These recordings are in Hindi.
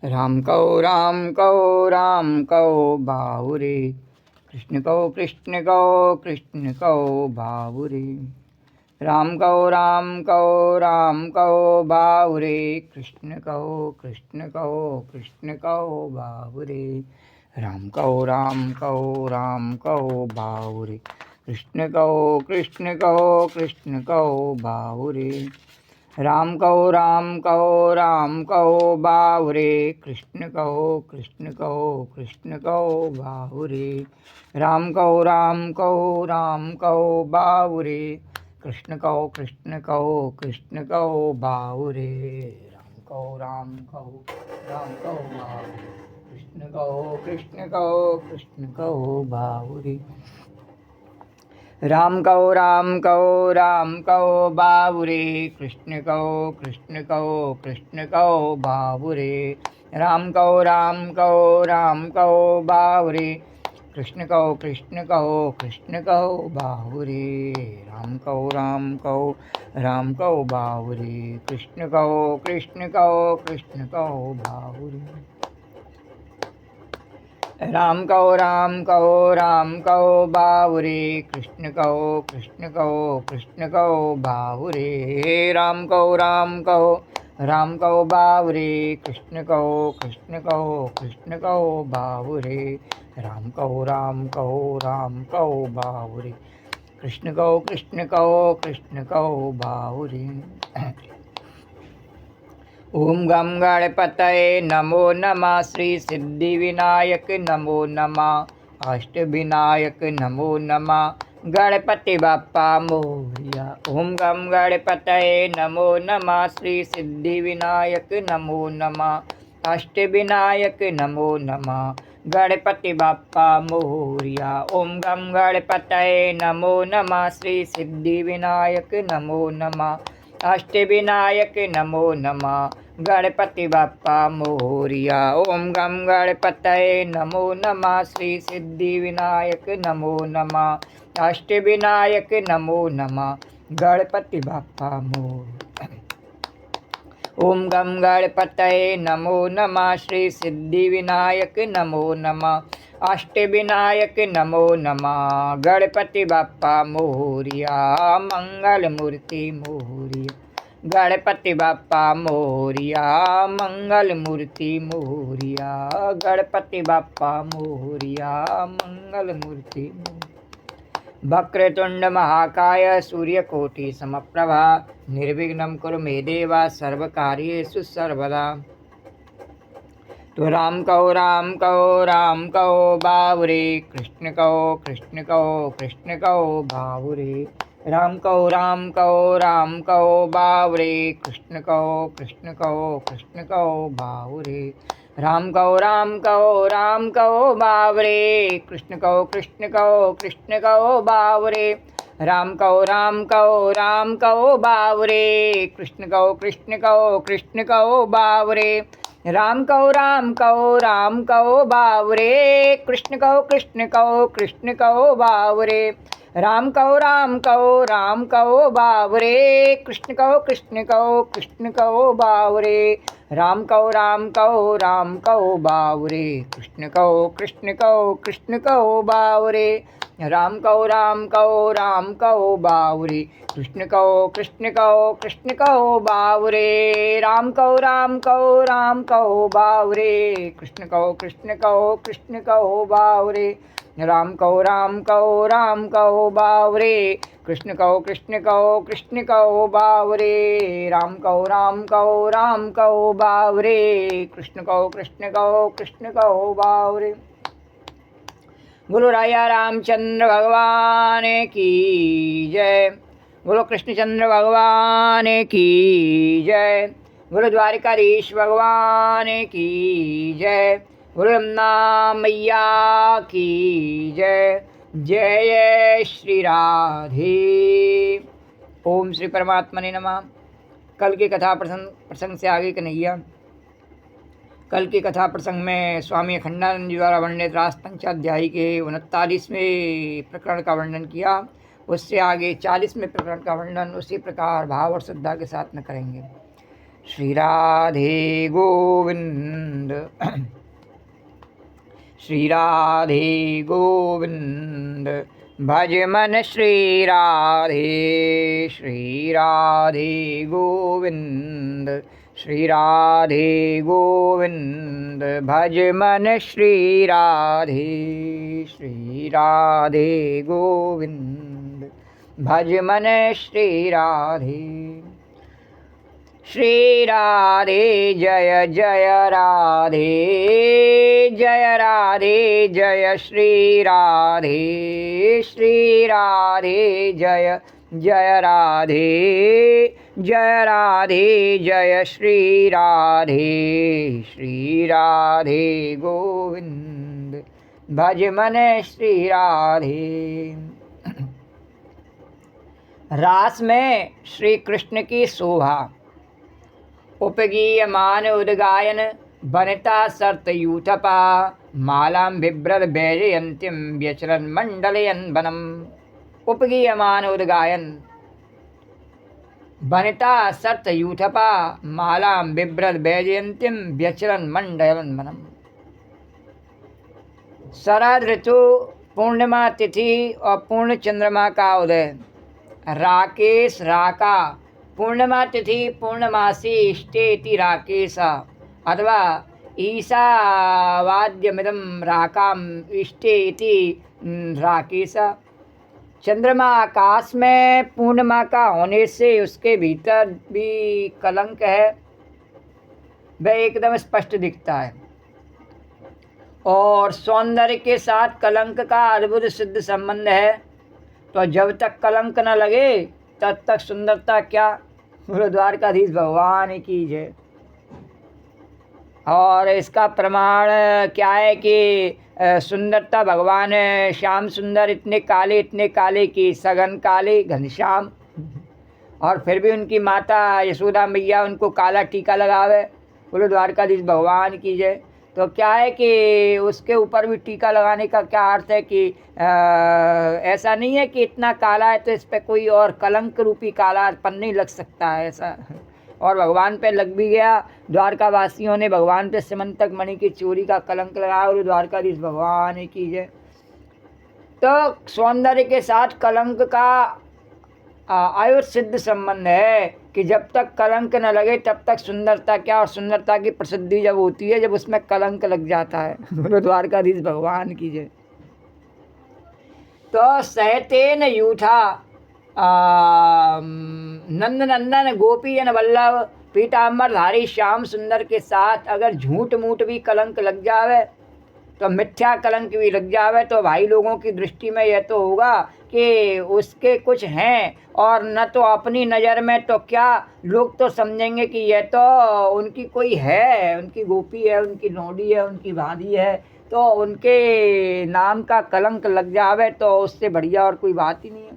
राम कहो राम कहो बाहुरे, कृष्ण कहो बाहुरे। राम कहो राम कहो बाहुरे, कृष्ण कहो बाहुरे। राम कहो राम कहो बाहुरे, कृष्ण कहो बाहुरे। राम कहो राम कहो बाहुरे, कृष्ण कहो बाहुरे। राम कहो राम कहो बाहुरे, कृष्ण कहो बाहुरे। राम कहो राम कहो बाहुरे, कृष्ण कहो बाहुरे। राम कहो राम कहो बाहुरे, कृष्ण कहो बाहुरे। राम कहो राम कहो बाहुरे, कृष्ण कहो बाहुरे। राम कहो राम कहो बाहुरे, कृष्ण कहो बाहुरे। राम कहो राम कहो बाहुरे, कृष्ण कहो बाहुरे। राम कहो राम कहो बाहुरे, कृष्ण कहो बाहुरे। राम कहो राम कहो बाहुरे, कृष्ण कहो बाहुरे। ओम गम गणपतये नमो नमः, श्री सिद्धि विनायक नमो नमः, अष्ट विनायक नमो नमः, गणपति बाप्पा मोरिया। ओम गम गणपतये नमो नमः, श्री सिद्धि विनायक नमो नमः, अष्ट विनायक नमो नमः, गणपति बाप्पा मोरिया। ओम गम गणपतये नमो नमः, श्री सिद्धि विनायक नमो नमः, अष्ट विनायक नमो नमः, गणपति बाप्पा मोरिया। ओम गम गणपतये नमो नमः, श्री सिद्धि विनायक नमो नमः, अष्ट विनायक नमो नमः, गणपति बाप्पा मोरिया। ओम गम गणपतये नमो नमः, श्री सिद्धि विनायक नमो नमः, अष्ट विनायक नमो नमः, गणपति बाप्पा मोरिया। मंगल मूर्ति मोरिया, गणपति बाप्पा मोरिया। मंगल मूर्ति मोरिया, गणपति बाप्पा मोरिया। मंगल मूर्ति वक्रतुंड महाकाय सूर्यकोटि समप्रभा, निर्विघ्नं कुरु मे देव सर्वकार्येषु सर्वदा। तो राम कहो बाहुरे, कृष्ण कहो बाहुरे। राम कहो बाहुरे, कृष्ण कहो बाहुरे। राम कहो बाहुरे, कृष्ण कहो बाहुरे। राम कहो बाहुरे, कृष्ण कहो बाहुरे। राम कहो बाहुरे, कृष्ण कहो बाहुरे। राम कहो बाहुरे, कृष्ण कहो बाहुरे। राम कहो बाहुरे, कृष्ण कहो बाहुरे। राम कहो बाहुरे, कृष्ण कहो बाहुरे। राम कहो बाहुरे, कृष्ण कहो बाहुरे। राम कहो बाहुरे, कृष्ण कहो बाहुरे। राम कहो बाहुरे, कृष्ण कहो बाहुरे। बोलो राया रामचंद्र भगवान की जय। बोलो कृष्णचंद्र भगवान की जय। बोलो द्वारिकाधीश भगवान की जय। बोलो यमुना मैया की जय। जय श्री राधे। ओम श्री परमात्मने नमः। कल की कथा प्रसंग से आगे कन्हैया। कल की कथा प्रसंग में स्वामी अखंडानंद जी द्वारा वर्णित रास पंचाध्यायी के 39वें प्रकरण का वर्णन किया। उससे आगे 40वें प्रकरण का वर्णन उसी प्रकार भाव और श्रद्धा के साथ में करेंगे। श्री राधे गोविंद। श्री राधे गोविंद। भज मन श्री राधे। श्री राधे गोविंद। श्री राधे गोविंद। भज मन श्री राधे। श्री राधे गोविंद। भज मन श्री राधे। श्री राधे जय जय राधे। जय राधे जय श्री राधे। श्री राधे जय जय राधे। जय राधे जय श्री राधे। श्री राधे गोविंद। भज मन श्री राधे। रास में श्री कृष्ण की शोभा। उपगीयमान उद्गायन वनिता सर्तयूथपा। मालां बिभ्रद वैजयन्तीं व्यचरन् मण्डलयन् वनम्। उपगीयमान उद्गायन वनिता सर्तयूथपा। मालां बिभ्रद वैजयन्तीं व्यचरन् मण्डलयन् वनम्। शरद ऋतु, पूर्णिमा तिथि और पूर्ण चंद्रमा का उदय। राकेश राका। पूर्णिमा तिथि पूर्णमासी इष्टेति राकेशा अथवा ईशावाद्यमिदं राकाम इष्टे इति राकेशा। चंद्रमा आकाश में पूर्णिमा का होने से उसके भीतर भी कलंक है, वह एकदम स्पष्ट दिखता है। और सौंदर्य के साथ कलंक का अद्भुत सिद्ध संबंध है। तो जब तक कलंक न लगे तब तक सुंदरता क्या। बोलो द्वारकाधीश भगवान की जय। और इसका प्रमाण क्या है कि सुंदरता भगवान श्याम सुंदर इतने काले कि सघन काले घनश्याम। और फिर भी उनकी माता यशोदा मैया उनको काला टीका लगावे। बोलो द्वारकाधीश भगवान की जय। तो क्या है कि उसके ऊपर भी टीका लगाने का क्या अर्थ है कि ऐसा नहीं है कि इतना काला है तो इस पर कोई और कलंक रूपी कालापन नहीं लग सकता है ऐसा। और भगवान पे लग भी गया। द्वारका वासियों ने भगवान पे सिमंतक मणि की चोरी का कलंक लगाया। और द्वारकाधीश भगवान की जय। तो सौंदर्य के साथ कलंक का आयुर्सिद्ध संबंध है कि जब तक कलंक न लगे तब तक सुंदरता क्या। और सुंदरता की प्रसिद्धि जब होती है जब उसमें कलंक लग जाता है। बोलो द्वारकाधीश भगवान की जय। तो सहतेन यूथा नंद नंदन गोपीयन वल्लभ पीताम्बर धारी श्याम सुंदर के साथ अगर झूठ मूठ भी कलंक लग जावे तो मिथ्या कलंक भी लग जावे तो भाई लोगों की दृष्टि में यह तो होगा कि उसके कुछ हैं। और न तो अपनी नज़र में तो क्या लोग तो समझेंगे कि यह तो उनकी कोई है, उनकी गोपी है, उनकी नौडी है, उनकी भाभी है। तो उनके नाम का कलंक लग जावे तो उससे बढ़िया और कोई बात ही नहीं है।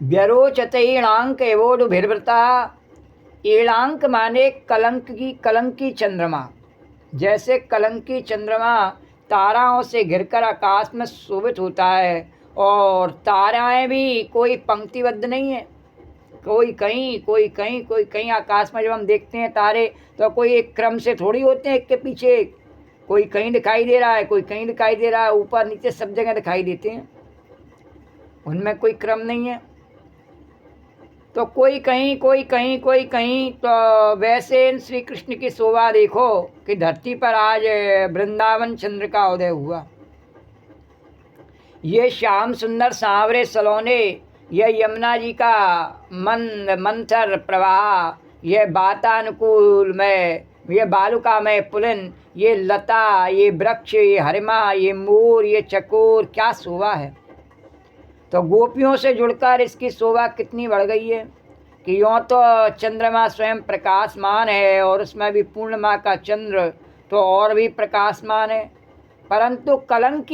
व्यरोचते ईणांक एवोडुभिर्वृता। ईणांक माने कलंकी चंद्रमा। जैसे कलंकी चंद्रमा ताराओं से घिरकर आकाश में शोभित होता है। और ताराएं भी कोई पंक्तिबद्ध नहीं है, कोई कहीं कोई कहीं कोई कहीं। आकाश में जब हम देखते हैं तारे तो कोई एक क्रम से थोड़ी होते हैं एक के पीछे एक। कोई कहीं दिखाई दे रहा है, कोई कहीं दिखाई दे रहा है, ऊपर नीचे सब जगह दिखाई देते हैं, उनमें कोई क्रम नहीं है। तो कोई कहीं कोई कहीं कोई कहीं। तो वैसे श्री कृष्ण की शोभा देखो कि धरती पर आज वृंदावन चंद्र का उदय हुआ। ये श्याम सुंदर सांवरे सलोने, यह यमुना जी का मंद मंथर प्रवाह, यह वातानुकूल में, ये बालुका में पुलिन, ये लता, ये वृक्ष, ये हरिमा, ये मोर, ये चकोर, क्या शोभा है। तो गोपियों से जुड़कर इसकी शोभा कितनी बढ़ गई है कि यूँ तो चंद्रमा स्वयं प्रकाशमान है और उसमें भी पूर्णिमा का चंद्र तो और भी प्रकाशमान है। परंतु कलंक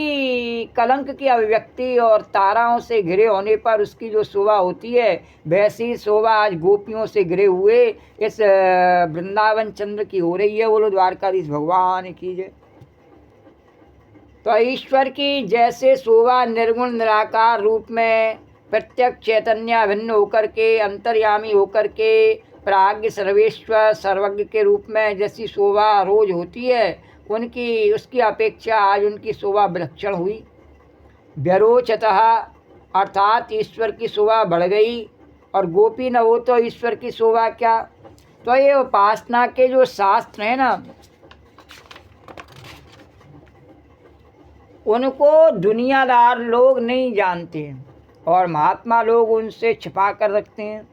की अभिव्यक्ति और ताराओं से घिरे होने पर उसकी जो शोभा होती है वैसी शोभा आज गोपियों से घिरे हुए इस वृंदावन चंद्र की हो रही है। बोलो द्वारकाधीश भगवान की जय। तो ईश्वर की जैसे शोभा निर्गुण निराकार रूप में प्रत्यक्ष चैतन्य भिन्न होकर के अंतर्यामी होकर के प्राज्ञ सर्वेश्वर सर्वज्ञ के रूप में जैसी शोभा रोज होती है, उनकी उसकी अपेक्षा आज उनकी शोभा विलक्षण हुई। व्यरोचतः अर्थात ईश्वर की शोभा बढ़ गई, और गोपी न हो तो ईश्वर की शोभा क्या। तो ये उपासना के जो शास्त्र हैं ना, उनको दुनियादार लोग नहीं जानते हैं और महात्मा लोग उनसे छिपा कर रखते हैं।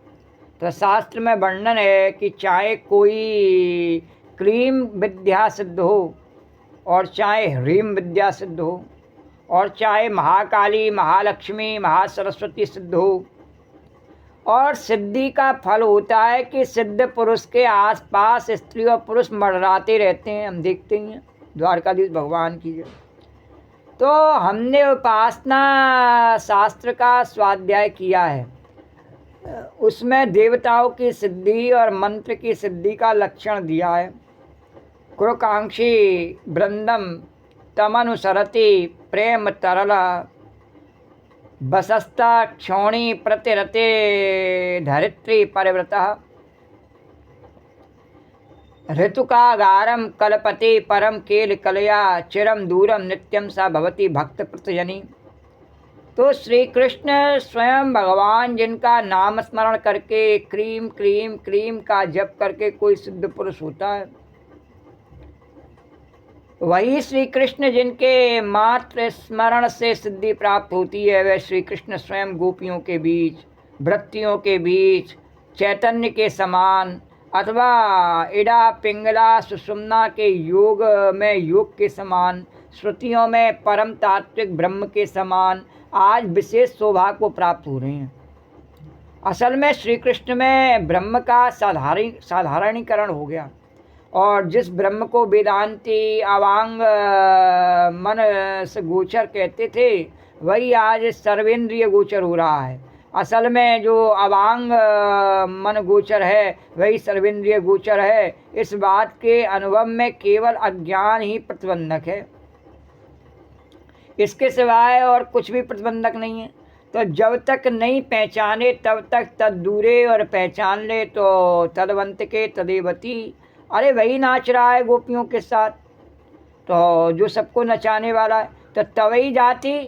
तो शास्त्र में वर्णन है कि चाहे कोई क्लीम विद्या सिद्ध हो, और चाहे ह्रीम विद्या सिद्ध हो, और चाहे महाकाली महालक्ष्मी महासरस्वती सिद्ध हो, और सिद्धि का फल होता है कि सिद्ध पुरुष के आसपास स्त्री और पुरुष मंडराते रहते हैं। हम देखते हैं द्वारकाधीश भगवान की जय। तो हमने उपासना शास्त्र का स्वाध्याय किया है, उसमें देवताओं की सिद्धि और मंत्र की सिद्धि का लक्षण दिया है। कृकांक्षी वृंदम तमनुसरति प्रेम तरला बसस्ता क्षौणी प्रतिरते धरित्री परिव्रतः ऋतुकागारम कलपति परम केल कलया चिरम दूरम नित्यम सा भवती भक्त प्रतजनी। तो श्री कृष्ण स्वयं भगवान, जिनका नाम स्मरण करके क्रीम क्रीम क्रीम का जप करके कोई सिद्ध पुरुष होता है, वही श्री कृष्ण जिनके मात्र स्मरण से सिद्धि प्राप्त होती है, वह श्री कृष्ण स्वयं गोपियों के बीच, वृत्तियों के बीच चैतन्य के समान, अथवा इड़ा पिंगला सुषुम्ना के योग में योग के समान, श्रुतियों में परम तात्विक ब्रह्म के समान आज विशेष शोभा को प्राप्त हो रहे हैं। असल में श्री कृष्ण में ब्रह्म का साधारणीकरण हो गया, और जिस ब्रह्म को वेदांती अवांग मन से गोचर कहते थे, वही आज सर्वेंद्रिय गोचर हो रहा है। असल में जो अवांग मन गोचर है वही सर्वेंद्रिय गोचर है। इस बात के अनुभव में केवल अज्ञान ही प्रतिबंधक है, इसके सिवाय और कुछ भी प्रतिबंधक नहीं है। तो जब तक नहीं पहचाने तब तक तद दूरे, और पहचान ले तो तदवंत के तदेवती। अरे वही नाच रहा है गोपियों के साथ, तो जो सबको नचाने वाला है। तो तवई जाति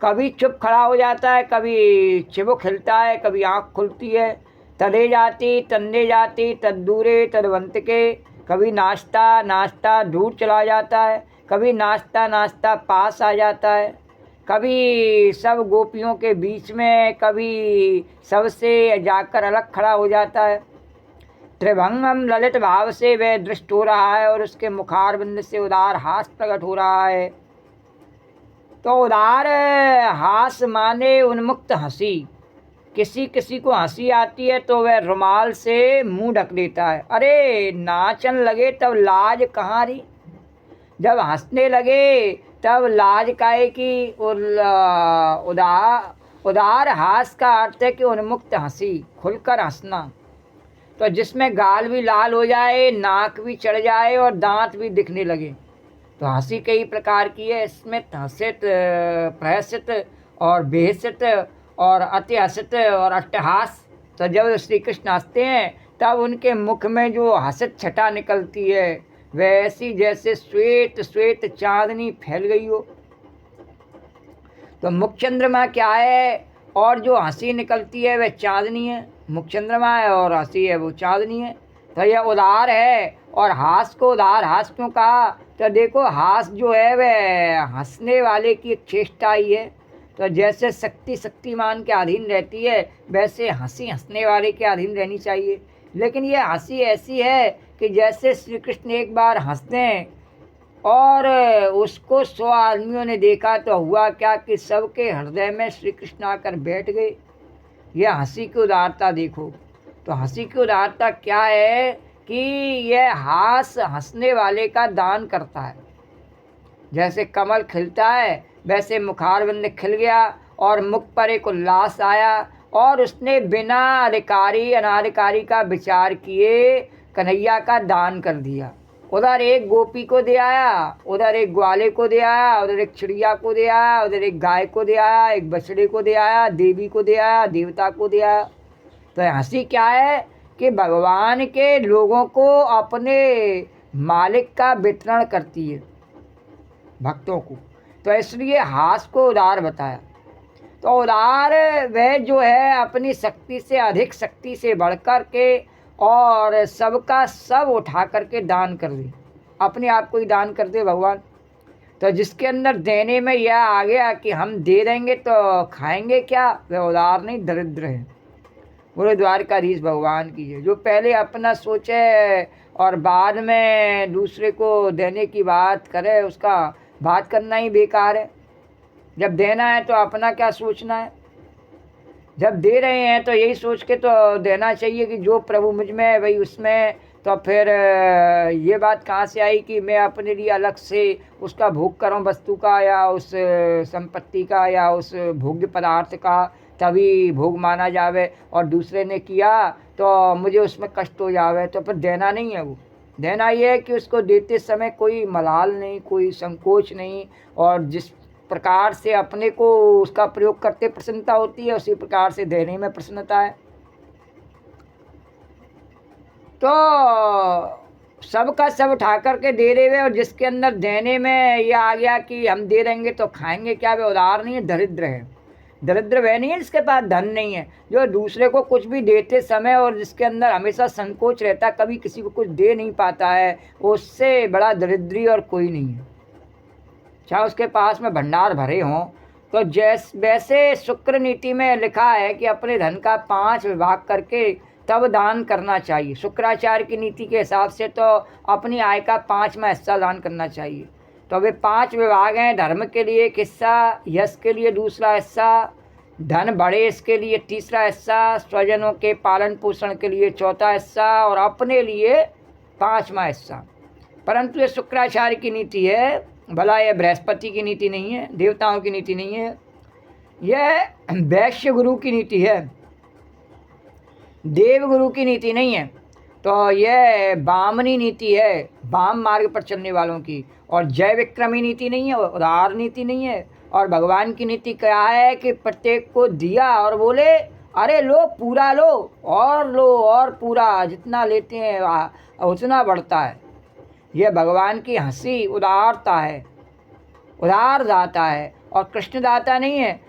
कभी चुप खड़ा हो जाता है, कभी चिबुक हिलता है, कभी आँख खुलती है। तदे जाति तंदे जाति तद्दूरे तदवंत के, कभी नाचता नाचता दूर चला जाता है, कभी नाचता नाचता पास आ जाता है, कभी सब गोपियों के बीच में, कभी सबसे जाकर अलग खड़ा हो जाता है। त्रिभंगम ललित भाव से वह दृष्ट हो रहा है, और उसके मुखारबिंद से उदार हास प्रकट हो रहा है। तो उदार हास माने उन्मुक्त हंसी। किसी किसी को हंसी आती है तो वह रुमाल से मुंह ढक लेता है। अरे नाचन लगे तब लाज कहाँ रही, जब हंसने लगे तब लाज काहे की। उदार हास का अर्थ है कि उन्मुक्त हंसी, खुलकर हंसना। तो जिसमें गाल भी लाल हो जाए, नाक भी चढ़ जाए और दांत भी दिखने लगे। तो हंसी कई प्रकार की है, इसमें हसित, प्रहसित और बेहसित और अतिहसित और अट्टहास। तो जब श्री कृष्ण हंसते हैं तब उनके मुख में जो हसित छटा निकलती है, वैसी जैसे श्वेत श्वेत चांदनी फैल गई हो। तो मुख चंद्रमा क्या है, और जो हंसी निकलती है वह चांदनी है। मुख चंद्रमा है और हंसी है वो चांदनी है। तो यह उदार है। और हास को उदार हास क्यों कहा, तो देखो हास जो है वह हंसने वाले की एक चेष्टा ही है। तो जैसे शक्ति शक्तिमान के अधीन रहती है, वैसे हंसी हंसने वाले के अधीन रहनी चाहिए। लेकिन यह हंसी ऐसी है कि जैसे श्री कृष्ण एक बार हंसते हैं और उसको 100 आदमियों ने देखा, तो हुआ क्या कि सबके हृदय में श्री कृष्ण आकर बैठ गए। यह हंसी की उदारता देखो। तो हंसी की उदारता क्या है कि यह हास हंसने वाले का दान करता है। जैसे कमल खिलता है वैसे मुखारबिंद खिल गया और मुख पर एक उल्लास आया, और उसने बिना अधिकारी अनाधिकारी का विचार किए कन्हैया का दान कर दिया। उधर एक गोपी को दे आया, उधर एक ग्वाले को दे आया, उधर एक चिड़िया को दे आया, उधर एक गाय को दे आया, एक बछड़े को दे आया, देवी को दे आया, देवता को दे आया। तो हंसी क्या है कि भगवान के लोगों को अपने मालिक का वितरण करती है भक्तों को, तो इसलिए हास को उदार बताया। तो उदार वह जो है अपनी शक्ति से अधिक शक्ति से बढ़कर के और सबका सब उठा करके दान कर दे, अपने आप को ही दान कर दे भगवान। तो जिसके अंदर देने में यह आ गया कि हम दे देंगे तो खाएंगे क्या, वह उदार नहीं दरिद्र है। बोले द्वारकाधीश भगवान की है। जो पहले अपना सोचे और बाद में दूसरे को देने की बात करे, उसका बात करना ही बेकार है। जब देना है तो अपना क्या सोचना है, जब दे रहे हैं तो यही सोच के तो देना चाहिए कि जो प्रभु मुझ में है वही उसमें। तो फिर ये बात कहाँ से आई कि मैं अपने लिए अलग से उसका भोग करूँ, वस्तु का या उस संपत्ति का या उस भोग्य पदार्थ का, तभी भोग माना जावे, और दूसरे ने किया तो मुझे उसमें कष्ट हो जावे, तो फिर देना नहीं है। वो देना ये है कि उसको देते समय कोई मलाल नहीं, कोई संकोच नहीं, और जिस प्रकार से अपने को उसका प्रयोग करते प्रसन्नता होती है, उसी प्रकार से देने में प्रसन्नता है। तो सबका सब उठा करके दे रहे हुए, और जिसके अंदर देने में ये आ गया कि हम दे देंगे तो खाएंगे क्या, वे उदार नहीं है, दरिद्र है। दरिद्र वह नहीं है जिसके पास धन नहीं है, जो दूसरे को कुछ भी देते समय और जिसके अंदर हमेशा संकोच रहता, कभी किसी को कुछ दे नहीं पाता है, उससे बड़ा दरिद्री और कोई नहीं है। चाहे उसके पास में भंडार भरे हों। तो वैसे शुक्र नीति में लिखा है कि अपने धन का 5 विभाग करके तब दान करना चाहिए। शुक्राचार्य की नीति के हिसाब से तो अपनी आय का 5वां हिस्सा दान करना चाहिए। तो वे 5 विभाग हैं। धर्म के लिए एक हिस्सा, यश के लिए दूसरा हिस्सा, धन बढ़े इसके लिए तीसरा हिस्सा, स्वजनों के पालन पोषण के लिए चौथा हिस्सा, और अपने लिए 5वां हिस्सा। परंतु ये शुक्राचार्य की नीति है, भला यह बृहस्पति की नीति नहीं है, देवताओं की नीति नहीं है, यह वैश्य गुरु की नीति है, देव गुरु की नीति नहीं है। तो यह बामनी नीति है, वाम मार्ग पर चलने वालों की, और जय विक्रमी नीति नहीं है, उदार नीति नहीं है। और भगवान की नीति क्या है कि प्रत्येक को दिया और बोले अरे लो, पूरा लो और पूरा, जितना लेते हैं उतना बढ़ता है। यह भगवान की हंसी उदारता है, उदार दाता है, और कृष्ण दाता नहीं है,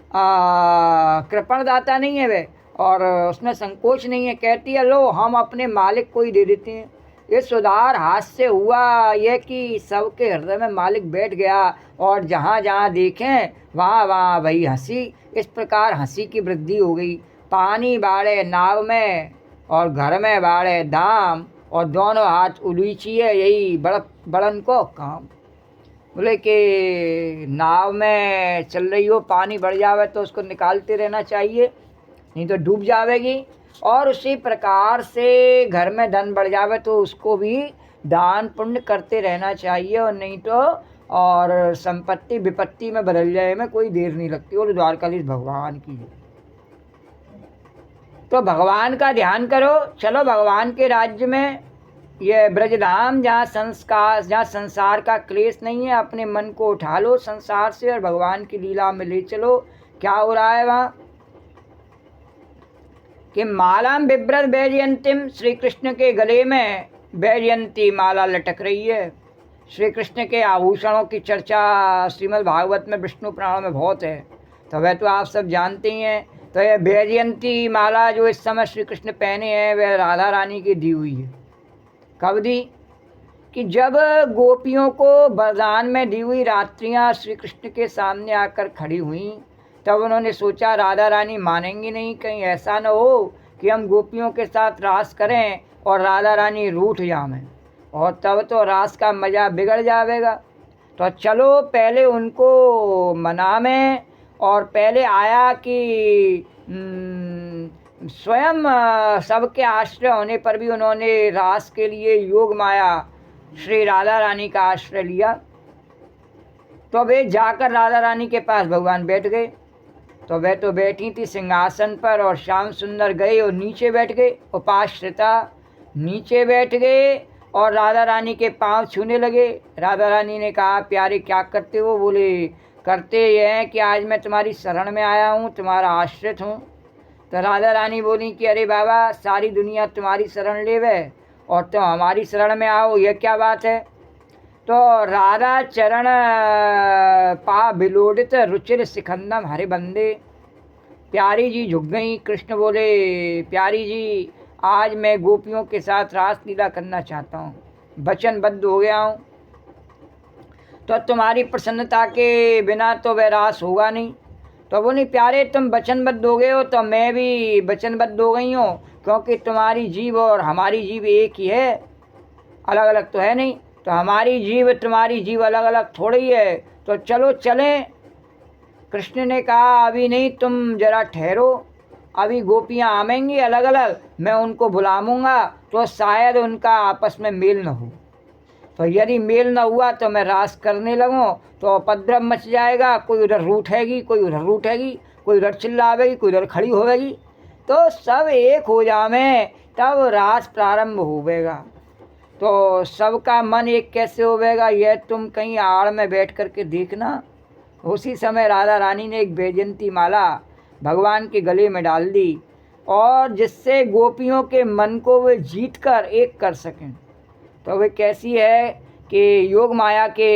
कृपण दाता नहीं है वे, और उसमें संकोच नहीं है। कहती है लो हम अपने मालिक को ही दे देते हैं। इस उदार हाथ से हुआ यह कि सबके हृदय में मालिक बैठ गया, और जहाँ जहाँ देखें वहाँ वहाँ वही हंसी। इस प्रकार हंसी की वृद्धि हो गई। पानी बाड़े नाव में और घर में बाड़े दाम, और दोनों हाथ उलीचिए यही बड़न को काम। बोले कि नाव में चल रही हो, पानी बढ़ जावे तो उसको निकालते रहना चाहिए, नहीं तो डूब जावेगी। और उसी प्रकार से घर में धन बढ़ जावे तो उसको भी दान पुण्य करते रहना चाहिए, और नहीं तो और संपत्ति विपत्ति में बदल जाए में कोई देर नहीं लगती। और द्वारकाधीश भगवान की है। तो भगवान का ध्यान करो, चलो भगवान के राज्य में, ये ब्रजधाम जहाँ संसार का क्लेश नहीं है, अपने मन को उठा लो संसार से और भगवान की लीला में ले चलो। क्या हो रहा है वहाँ कि मालाम बिभ्रत वैजयंतीम, श्री कृष्ण के गले में वैजयंती माला लटक रही है। श्री कृष्ण के आभूषणों की चर्चा श्रीमद् भागवत में विष्णु पुराण में बहुत है, तो वह तो आप सब जानते ही हैं। तो यह वैजयंती माला जो इस समय श्री कृष्ण पहने हैं वह राधा रानी की दी हुई है। कब दी कि जब गोपियों को वरदान में दी हुई रात्रियां श्री कृष्ण के सामने आकर खड़ी हुई, तब उन्होंने सोचा राधा रानी मानेंगी नहीं, कहीं ऐसा न हो कि हम गोपियों के साथ रास करें और राधा रानी रूठ जावें, और तब तो रास का मज़ा बिगड़ जाएगा। तो चलो पहले उनको मनावें। और पहले आया कि स्वयं सबके आश्रय होने पर भी उन्होंने रास के लिए योग माया श्री राधा रानी का आश्रय लिया। तो वे जाकर राधा रानी के पास भगवान बैठ गए। तो वे तो बैठी थी सिंहासन पर, और श्याम सुंदर गए और नीचे बैठ गए, उपाश्रिता नीचे बैठ गए और राधा रानी के पांव छूने लगे। राधा रानी ने कहा प्यारे क्या करते हो? बोले करते ये हैं कि आज मैं तुम्हारी शरण में आया हूँ, तुम्हारा आश्रित हूँ। तो राधा रानी बोली कि अरे बाबा, सारी दुनिया तुम्हारी शरण लेवे और तुम हमारी शरण में आओ, यह क्या बात है। तो राधा चरण पा बिलोडित रुचिर सिखंदम हरे बंदे। प्यारी जी झुक गई। कृष्ण बोले, प्यारी जी, आज मैं गोपियों के साथ रास लीला करना चाहता हूँ, वचनबद्ध हो गया हूँ, तो तुम्हारी प्रसन्नता के बिना तो वह रास होगा नहीं। तो बोली, प्यारे तुम वचनबद्ध हो गए हो तो मैं भी वचनबद्ध हो गई हूँ, क्योंकि तुम्हारी जीव और हमारी जीव एक ही है, अलग अलग तो है नहीं। तो हमारी जीव तुम्हारी जीव अलग अलग थोड़ी है, तो चलो चलें। कृष्ण ने कहा, अभी नहीं, तुम जरा ठहरो, अभी गोपियाँ आवेंगी अलग अलग, मैं उनको बुलाऊंगा, तो शायद उनका आपस में मेल न हो। तो यदि मेल न हुआ तो मैं रास करने लगूँ तो उपद्रव मच जाएगा, कोई उधर रूठेगी, कोई उधर रूठेगी, कोई उधर चिल्लावेगी, कोई उधर खड़ी होवेगी, तो सब एक हो जावें तब रास प्रारंभ होवेगा। तो सबका मन एक कैसे होवेगा, यह तुम कहीं आड़ में बैठ करके देखना। उसी समय राधा रानी ने एक वैजयंती माला भगवान के गले में डाल दी, और जिससे गोपियों के मन को वे जीत कर एक कर सकें। तो वे कैसी है कि योग माया के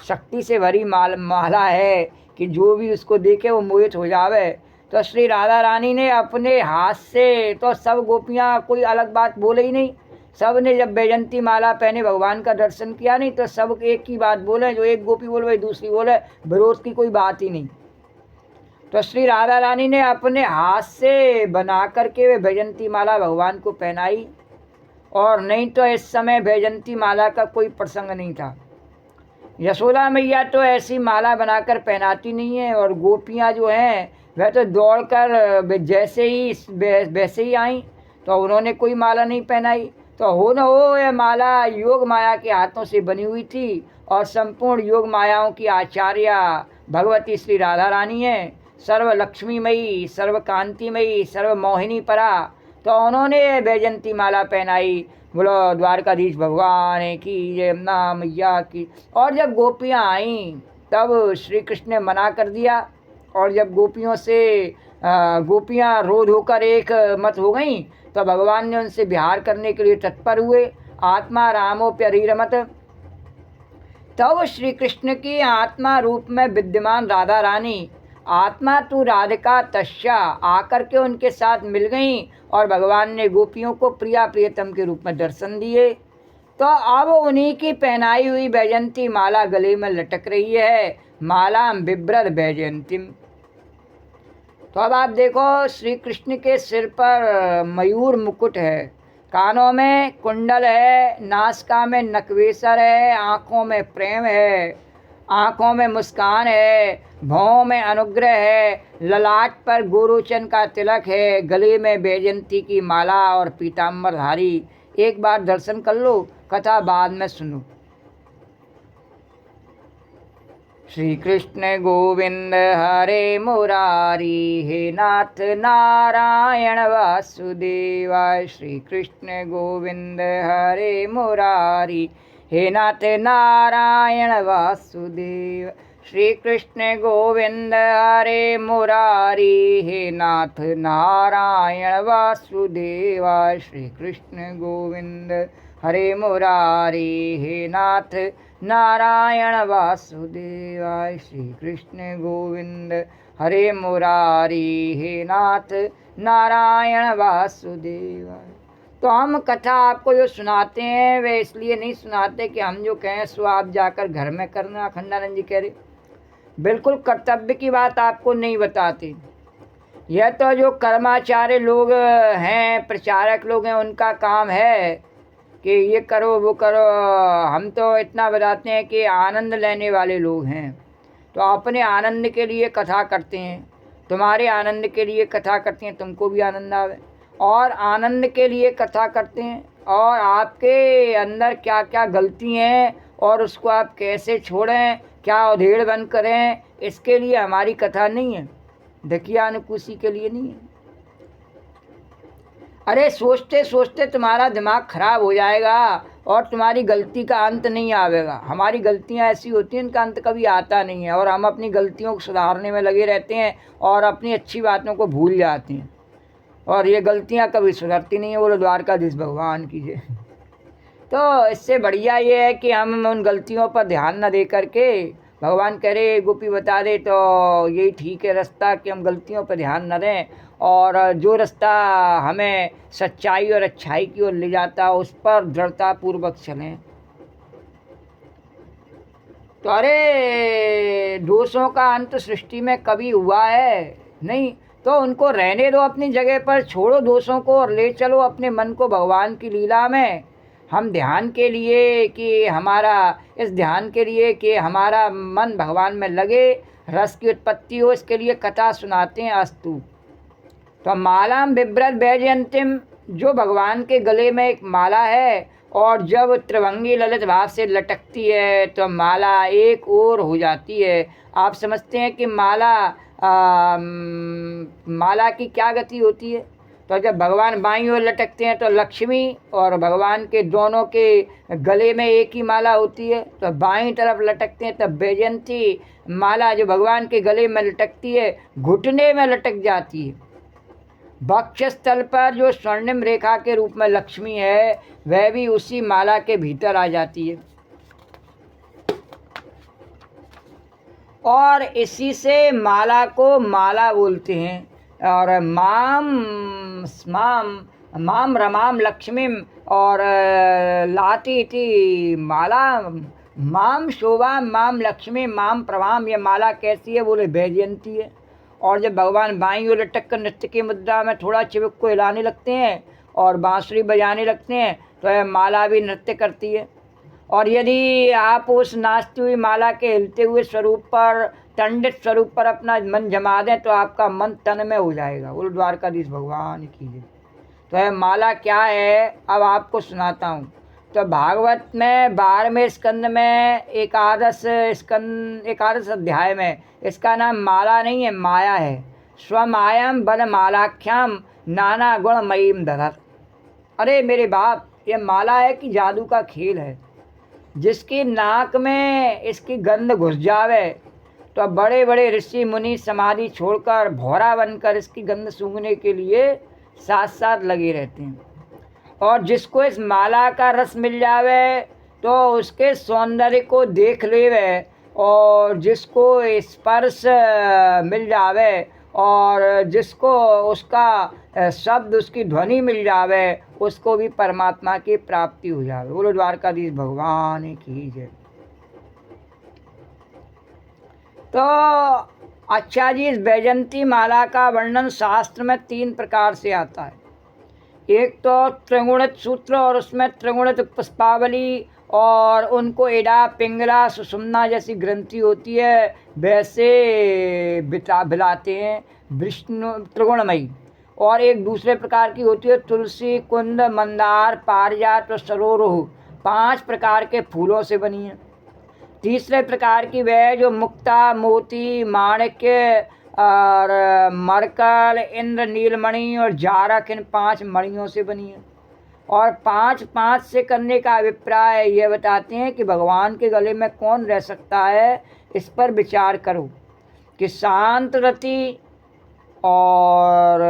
शक्ति से भरी माला है कि जो भी उसको देखे वो मोहित हो जावे। तो श्री राधा रानी ने अपने हाथ से, तो सब गोपियाँ कोई अलग बात बोले ही नहीं, सब ने जब वैजयंती माला पहने भगवान का दर्शन किया नहीं, तो सब एक ही बात बोले, जो एक गोपी बोले वही दूसरी बोले, विरोध की कोई बात ही नहीं। तो श्री राधा रानी ने अपने हाथ से बना करके वे वैजयंती माला भगवान को पहनाई, और नहीं तो इस समय वैजयंती माला का कोई प्रसंग नहीं था। यशोदा मैया तो ऐसी माला बनाकर पहनाती नहीं है, और गोपियाँ जो हैं वह तो दौड़कर जैसे ही वैसे ही आई, तो उन्होंने कोई माला नहीं पहनाई। तो हो न हो यह माला योग माया के हाथों से बनी हुई थी, और संपूर्ण योग मायाओं की आचार्या भगवती श्री राधा रानी है, सर्व लक्ष्मीमयी, सर्व कांतिमयी, सर्व मोहिनी परा। तो उन्होंने वैजयंती माला पहनाई। बोलो द्वारकाधीश भगवान की, यमुना मैया की। और जब गोपियाँ आईं तब श्री कृष्ण ने मना कर दिया, और जब गोपियाँ रोध होकर एक मत हो गईं, तो भगवान ने उनसे विहार करने के लिए तत्पर हुए। आत्मा रामोप्यरीरमत। तब श्री कृष्ण की आत्मा रूप में विद्यमान राधा रानी, आत्मा तू राधिका तस्या, आकर के उनके साथ मिल गईं, और भगवान ने गोपियों को प्रिया प्रियतम के रूप में दर्शन दिए। तो अब उन्हीं की पहनाई हुई वैजयंती माला गले में लटक रही है, माला बिभ्रद वैजयंतीम। तो अब आप देखो, श्री कृष्ण के सिर पर मयूर मुकुट है, कानों में कुंडल है, नासिका में नकवेसर है, आँखों में प्रेम है, आँखों में मुस्कान है, भौं में अनुग्रह है, ललाट पर गोरोचन का तिलक है, गले में वैजयंती की माला और पीताम्बरधारी। एक बार दर्शन कर लो, कथा बाद में सुनो। श्री कृष्ण गोविंद हरे मुरारी, हे नाथ नारायण वासुदेवाय। श्री कृष्ण गोविंद हरे मुरारी, हे नाथ नारायण वासुदेव। श्री कृष्ण गोविंद हरे मुरारी, हे नाथ नारायण वासुदेवाय। श्री कृष्ण गोविंद हरे मुरारी, हे नाथ नारायण वासुदेवाय। श्री कृष्ण गोविंद हरे मुरारी, हे नाथ नारायण वासुदेवाय। तो हम कथा आपको जो सुनाते हैं वे इसलिए नहीं सुनाते कि हम जो कहें सो आप जाकर घर में करना। अखंडानंद जी कह रहे, बिल्कुल कर्तव्य की बात आपको नहीं बताते। यह तो जो कर्माचार्य लोग हैं, प्रचारक लोग हैं, उनका काम है कि ये करो वो करो। हम तो इतना बताते हैं कि आनंद लेने वाले लोग हैं, तो अपने आनंद के लिए कथा करते हैं, तुम्हारे आनंद के लिए कथा करते हैं, तुमको भी आनंद आवे, और आनंद के लिए कथा करते हैं। और आपके अंदर क्या क्या गलती हैं और उसको आप कैसे छोड़ें, क्या उधेड़ बंद करें, इसके लिए हमारी कथा नहीं है, दकियानुकुशी के लिए नहीं है। अरे सोचते सोचते तुम्हारा दिमाग खराब हो जाएगा, और तुम्हारी गलती का अंत नहीं आवेगा। हमारी गलतियां ऐसी होती हैं इनका अंत कभी आता नहीं है, और हम अपनी गलतियों को सुधारने में लगे रहते हैं और अपनी अच्छी बातों को भूल जाते हैं, और ये गलतियां कभी सुधरती नहीं है। बोलो द्वारकाधीश भगवान की जय। तो इससे बढ़िया ये है कि हम उन गलतियों पर ध्यान न दे करके भगवान कह रहे गोपी बता दे, तो यही ठीक है रास्ता कि हम गलतियों पर ध्यान न दें, और जो रास्ता हमें सच्चाई और अच्छाई की ओर ले जाता उस पर दृढ़तापूर्वक चलें। तो अरे दोषों का अंत सृष्टि में कभी हुआ है नहीं, तो उनको रहने दो अपनी जगह पर, छोड़ो दोषों को और ले चलो अपने मन को भगवान की लीला में। हम ध्यान के लिए कि हमारा मन भगवान में लगे, रस की उत्पत्ति हो, इसके लिए कथा सुनाते हैं अस्तु। तो मालाम बिभ्रत वैजयंतीम, जो भगवान के गले में एक माला है, और जब त्रिभंगी ललित भाव से लटकती है तो माला एक ओर हो जाती है। आप समझते हैं कि माला की क्या गति होती है? तो जब भगवान बाईं ओर लटकते हैं तो लक्ष्मी, और भगवान के दोनों के गले में एक ही माला होती है, तो बाईं तरफ लटकते हैं तब वैजयंती माला जो भगवान के गले में लटकती है घुटने में लटक जाती है। वक्षस्थल पर जो स्वर्णिम रेखा के रूप में लक्ष्मी है वह भी उसी माला के भीतर आ जाती है, और इसी से माला को माला बोलते हैं। और माम रमाम लक्ष्मीम, और लाती थी माला माम शोभा माम लक्ष्मी माम प्रभाम। ये माला कैसी है? बोले वैजयंती है। और जब भगवान बाईं ओर लटक कर नृत्य की मुद्रा में थोड़ा चिबुक को हिलाने लगते हैं और बांसुरी बजाने लगते हैं तो यह माला भी नृत्य करती है। और यदि आप उस नाचती हुई माला के हिलते हुए स्वरूप पर, दंडित स्वरूप पर अपना मन जमा दें तो आपका मन तन में हो जाएगा। बोलो द्वारकाधीश भगवान की जय। तो यह माला क्या है अब आपको सुनाता हूँ। तो भागवत में 12वें स्कंद में एकादश अध्याय में इसका नाम माला नहीं है, माया है। स्वमायम बल मालाख्याम नाना गुण मयीम दधत। अरे मेरे बाप, ये माला है कि जादू का खेल है। जिसकी नाक में इसकी गंध घुस जावे तो बड़े बड़े ऋषि मुनि समाधि छोड़कर भौरा बनकर इसकी गंध सूंघने के लिए साथ साथ लगे रहते हैं। और जिसको इस माला का रस मिल जावे तो उसके सौंदर्य को देख लेवे, और जिसको स्पर्श मिल जावे और जिसको उसका शब्द, उसकी ध्वनि मिल जावे, उसको भी परमात्मा की प्राप्ति हो जावे। बोलो द्वारकाधीश भगवान की जय। तो अच्छा जी, इस वैजयंती माला का वर्णन शास्त्र में 3 प्रकार से आता है। एक तो त्रिगुणित सूत्र, और उसमें त्रिगुणित पुष्पावली और उनको एडा पिंगला सुषुम्ना जैसी ग्रंथि होती है वैसे बिलाते हैं विष्णु त्रिगुणमयी। और एक दूसरे प्रकार की होती है तुलसी, कुंद, मंदार, पारिजात और सरोरुह, 5 प्रकार के फूलों से बनी है। तीसरे प्रकार की वह जो मुक्ता, मोती, माणिक्य और मरकल, इंद्र, नीलमणि और जारक, इन 5 मणियों से बनी है। और 5 से करने का अभिप्राय ये बताते हैं कि भगवान के गले में कौन रह सकता है, इस पर विचार करो कि शांत रति और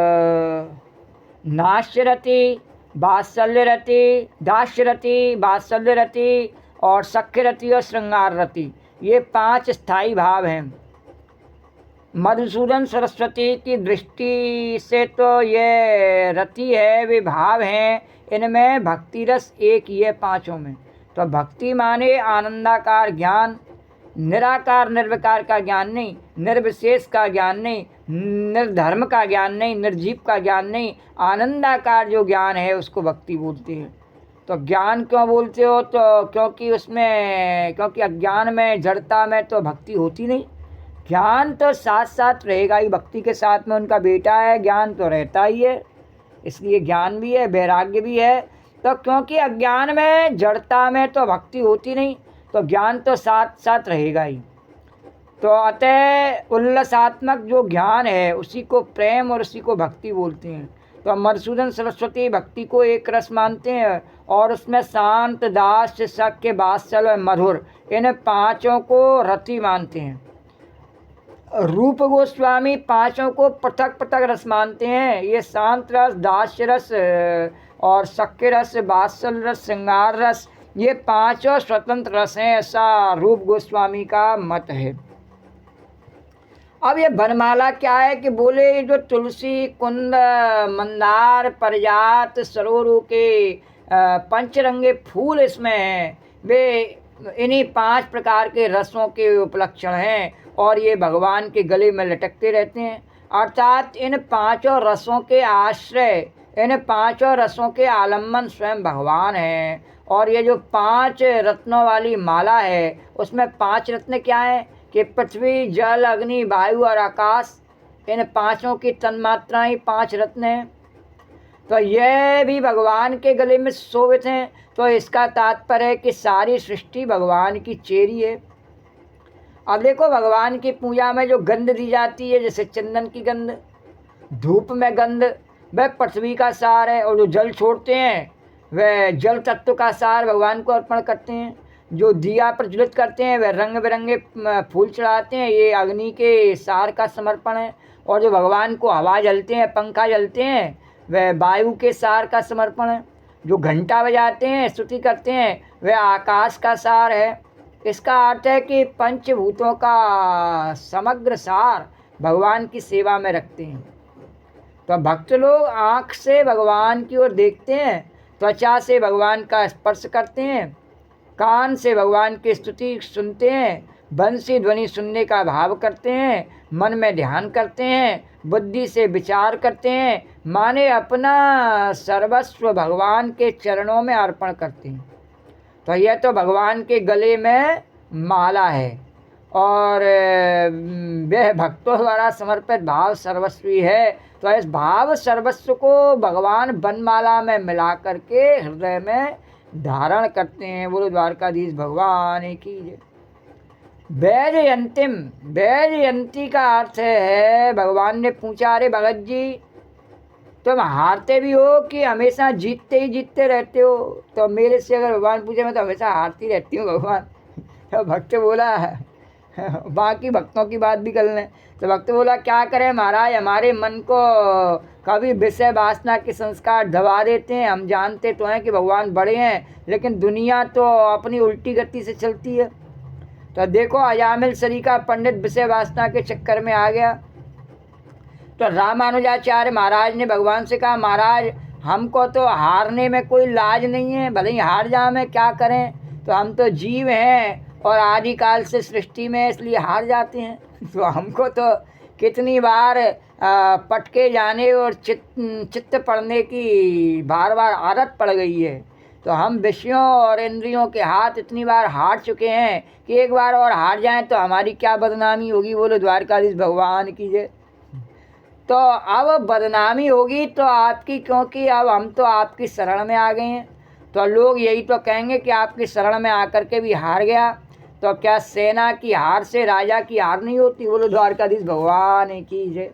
नाश्य रति, वात्सल्य रति, दास्य रति, वात्सल्य रति और सख्य रति और श्रृंगार रति, ये 5 स्थायी भाव हैं। मधुसूदन सरस्वती की दृष्टि से तो ये रति है, वे भाव हैं, इनमें भक्ति रस एक ही है 5 में। तो भक्ति माने आनंदाकार ज्ञान, निराकार निर्विकार का ज्ञान नहीं, निर्विशेष का ज्ञान नहीं, निर्धर्म का ज्ञान नहीं, निर्जीव का ज्ञान नहीं, आनंदाकार जो ज्ञान है उसको भक्ति बोलते हैं। तो ज्ञान क्यों बोलते हो? तो क्योंकि अज्ञान में, जड़ता में तो भक्ति होती नहीं। ज्ञान तो साथ साथ रहेगा ही, भक्ति के साथ में उनका बेटा है, ज्ञान तो रहता ही है, इसलिए ज्ञान भी है, वैराग्य भी है। तो क्योंकि अज्ञान में, जड़ता में तो भक्ति होती नहीं, तो ज्ञान तो साथ साथ रहेगा ही। तो अतः उल्लासात्मक जो ज्ञान है उसी को प्रेम और उसी को भक्ति बोलते हैं। तो मधुसूदन सरस्वती भक्ति को एक रस मानते हैं और उसमें शांत, दास्य, शक्य, वात्सल और मधुर, इन पांचों को रति मानते हैं। रूप गोस्वामी पांचों को पृथक पृथक रस मानते हैं। ये शांत रस, दास्य रस और शक्य रस, वात्सल रस, श्रृंगार रस, ये पांचों स्वतंत्र रस हैं, ऐसा रूप गोस्वामी का मत है। अब ये वनमाला क्या है कि बोले जो तुलसी, कुंद, मंदार, परिजात, सरोरू के पंचरंगे फूल इसमें हैं, वे इन्हीं 5 प्रकार के रसों के उपलक्षण हैं और ये भगवान के गले में लटकते रहते हैं। अर्थात इन 5 रसों के आश्रय, इन 5 रसों के आलम्बन स्वयं भगवान हैं। और ये जो 5 रत्नों वाली माला है उसमें 5 रत्न क्या हैं कि पृथ्वी, जल, अग्नि, वायु और आकाश, इन 5 की तन्मात्राएं 5 रत्न हैं। तो यह भी भगवान के गले में शोभित हैं। तो इसका तात्पर्य है कि सारी सृष्टि भगवान की चेरी है। अब देखो, भगवान की पूजा में जो गंध दी जाती है, जैसे चंदन की गंध, धूप में गंध, वह पृथ्वी का सार है। और जो जल छोड़ते हैं वह जल तत्व का सार भगवान को अर्पण करते हैं। जो दिया प्रज्वलित करते हैं वह रंग बिरंगे फूल चढ़ाते हैं, ये अग्नि के सार का समर्पण है। और जो भगवान को हवा जलते हैं, पंखा जलते हैं, वह वायु के सार का समर्पण है। जो घंटा बजाते हैं, स्तुति करते हैं, वह आकाश का सार है। इसका अर्थ है कि पंचभूतों का समग्र सार भगवान की सेवा में रखते हैं। तो भक्त लोग आँख से भगवान की ओर देखते हैं, त्वचा से भगवान का स्पर्श करते हैं, कान से भगवान की स्तुति सुनते हैं, बंसी ध्वनि सुनने का भाव करते हैं, मन में ध्यान करते हैं, बुद्धि से विचार करते हैं, माने अपना सर्वस्व भगवान के चरणों में अर्पण करते हैं। तो यह तो भगवान के गले में माला है और वह भक्तों द्वारा समर्पित भाव सर्वस्वी है। तो इस भाव सर्वस्व को भगवान वनमाला में मिला करके हृदय में धारण करते हैं। बोलो द्वारकाधीश भगवान की जय। वैजयंतिम, वैजयंती का अर्थ है, भगवान ने पूछा, अरे भगत जी तुम हारते भी हो कि हमेशा जीतते ही जीतते रहते हो? तो मेरे से अगर भगवान पूछे, मैं तो हमेशा हारती रहती हूँ भगवान। तो भक्त बोला, बाकी भक्तों की बात भी कर लें। तो भक्त बोला, क्या करें महाराज, हमारे मन को कभी विषय वासना के संस्कार दबा देते हैं। हम जानते तो हैं कि भगवान बड़े हैं, लेकिन दुनिया तो अपनी उल्टी गति से चलती है। तो देखो, अजामिल सरीका पंडित विषय वासना के चक्कर में आ गया। तो रामानुजाचार्य महाराज ने भगवान से कहा, महाराज हमको तो हारने में कोई लाज नहीं है, भले ही हार जाए, मैं क्या करें, तो हम तो जीव हैं और आदिकाल से सृष्टि में, इसलिए हार जाते हैं। तो हमको तो कितनी बार पटके जाने और चित्त पढ़ने की बार बार आदत पड़ गई है। तो हम विषयों और इंद्रियों के हाथ इतनी बार हार चुके हैं कि एक बार और हार जाएं तो हमारी क्या बदनामी होगी। बोलो द्वारकाधीश भगवान की जय। तो अब बदनामी होगी तो आपकी, क्योंकि अब हम तो आपकी शरण में आ गए हैं। तो लोग यही तो कहेंगे कि आपकी शरण में आकर के भी हार गया। तो क्या सेना की हार से राजा की हार नहीं होती? बोलो द्वारकाधीश भगवान की जय।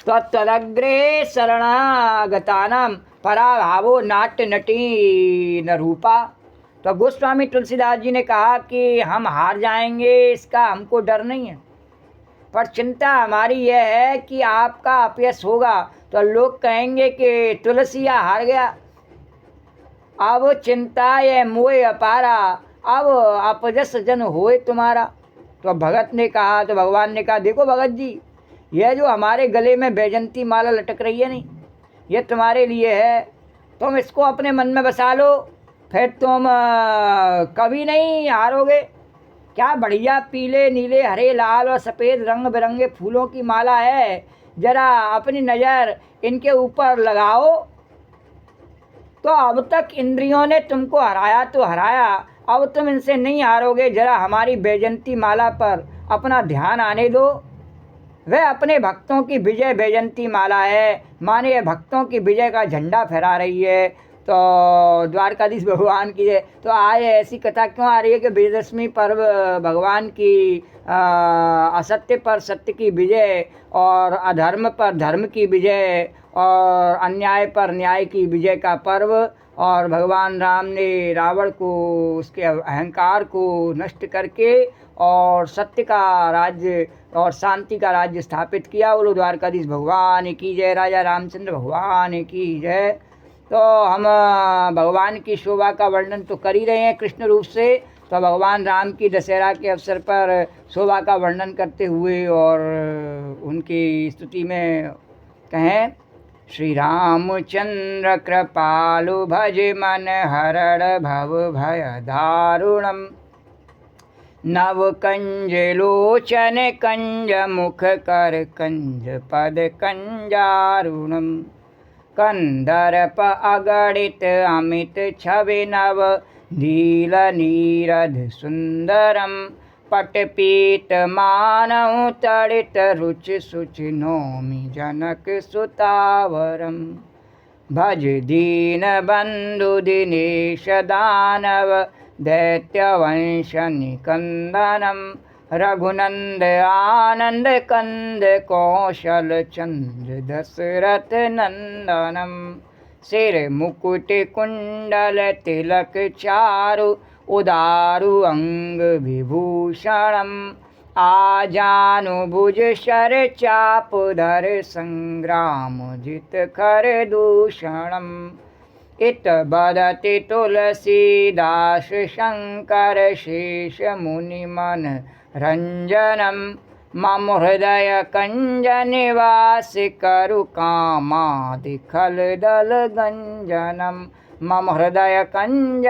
तो तदग्रे शरणागतानां पराभावो नाट्य नटी न रूपा। तो गोस्वामी तुलसीदास जी ने कहा कि हम हार जाएंगे इसका हमको डर नहीं है, पर चिंता हमारी यह है कि आपका अपयश होगा तो लोग कहेंगे कि तुलसिया हार गया। अब चिंता ये मोह अपारा, अब अपजस जन होए तुम्हारा। तो भगत ने कहा, तो भगवान ने कहा, देखो भगत जी, यह जो हमारे गले में बैजंती माला लटक रही है नहीं, ये तुम्हारे लिए है। तुम इसको अपने मन में बसा लो, फिर तुम कभी नहीं हारोगे। क्या बढ़िया पीले, नीले, हरे, लाल और सफ़ेद रंग बिरंगे फूलों की माला है। जरा अपनी नज़र इनके ऊपर लगाओ। तो अब तक इंद्रियों ने तुमको हराया तो हराया, अब तुम इनसे नहीं हारोगे। जरा हमारी बैजंती माला पर अपना ध्यान आने दो। वह अपने भक्तों की विजय बैजंती माला है, माने ये भक्तों की विजय का झंडा फहरा रही है। तो द्वारकाधीश भगवान की है। तो आज ऐसी कथा क्यों आ रही है कि विजयदशमी पर्व भगवान की असत्य पर सत्य की विजय, और अधर्म पर धर्म की विजय, और अन्याय पर न्याय की विजय का पर्व, और भगवान राम ने रावण को, उसके अहंकार को नष्ट करके और सत्य का राज्य और शांति का राज्य स्थापित किया। बोलो द्वारकाधीश भगवान की जय, राजा रामचंद्र भगवान की जय। तो हम भगवान की शोभा का वर्णन तो कर ही रहे हैं कृष्ण रूप से, तो भगवान राम की दशहरा के अवसर पर शोभा का वर्णन करते हुए और उनकी स्तुति में कहें, श्री रामचंद्र कृपालु भज मन हरण भव भय दारुणम, नव कंज लोचन कंज मुख कर कंज पद कंजारुणम, कंदर्प अगणित अमित छवि नव नील नीरध सुंदरम, पटपीत मानव तड़ित रुचि सुचि नौमि जनक सुतावरम, भज दीन बंधु दिनेश दानव दैत्यवंश निकंदनम, रघुनंद आनंद कंद कौशल चंद्र दशरथ नंदनम, सिर मुकुट कुंडल तिलक चारु उदारु अंग विभूषणम, आजानुभुज शर चाप धर संग्राम जित कर दूषणम, इत बदति तुलसीदास शंकर शेष मुनि मन रंजनम, मम हृदय कंज निवास करु कामादि खल दल गंजनम, मम हृदय कंज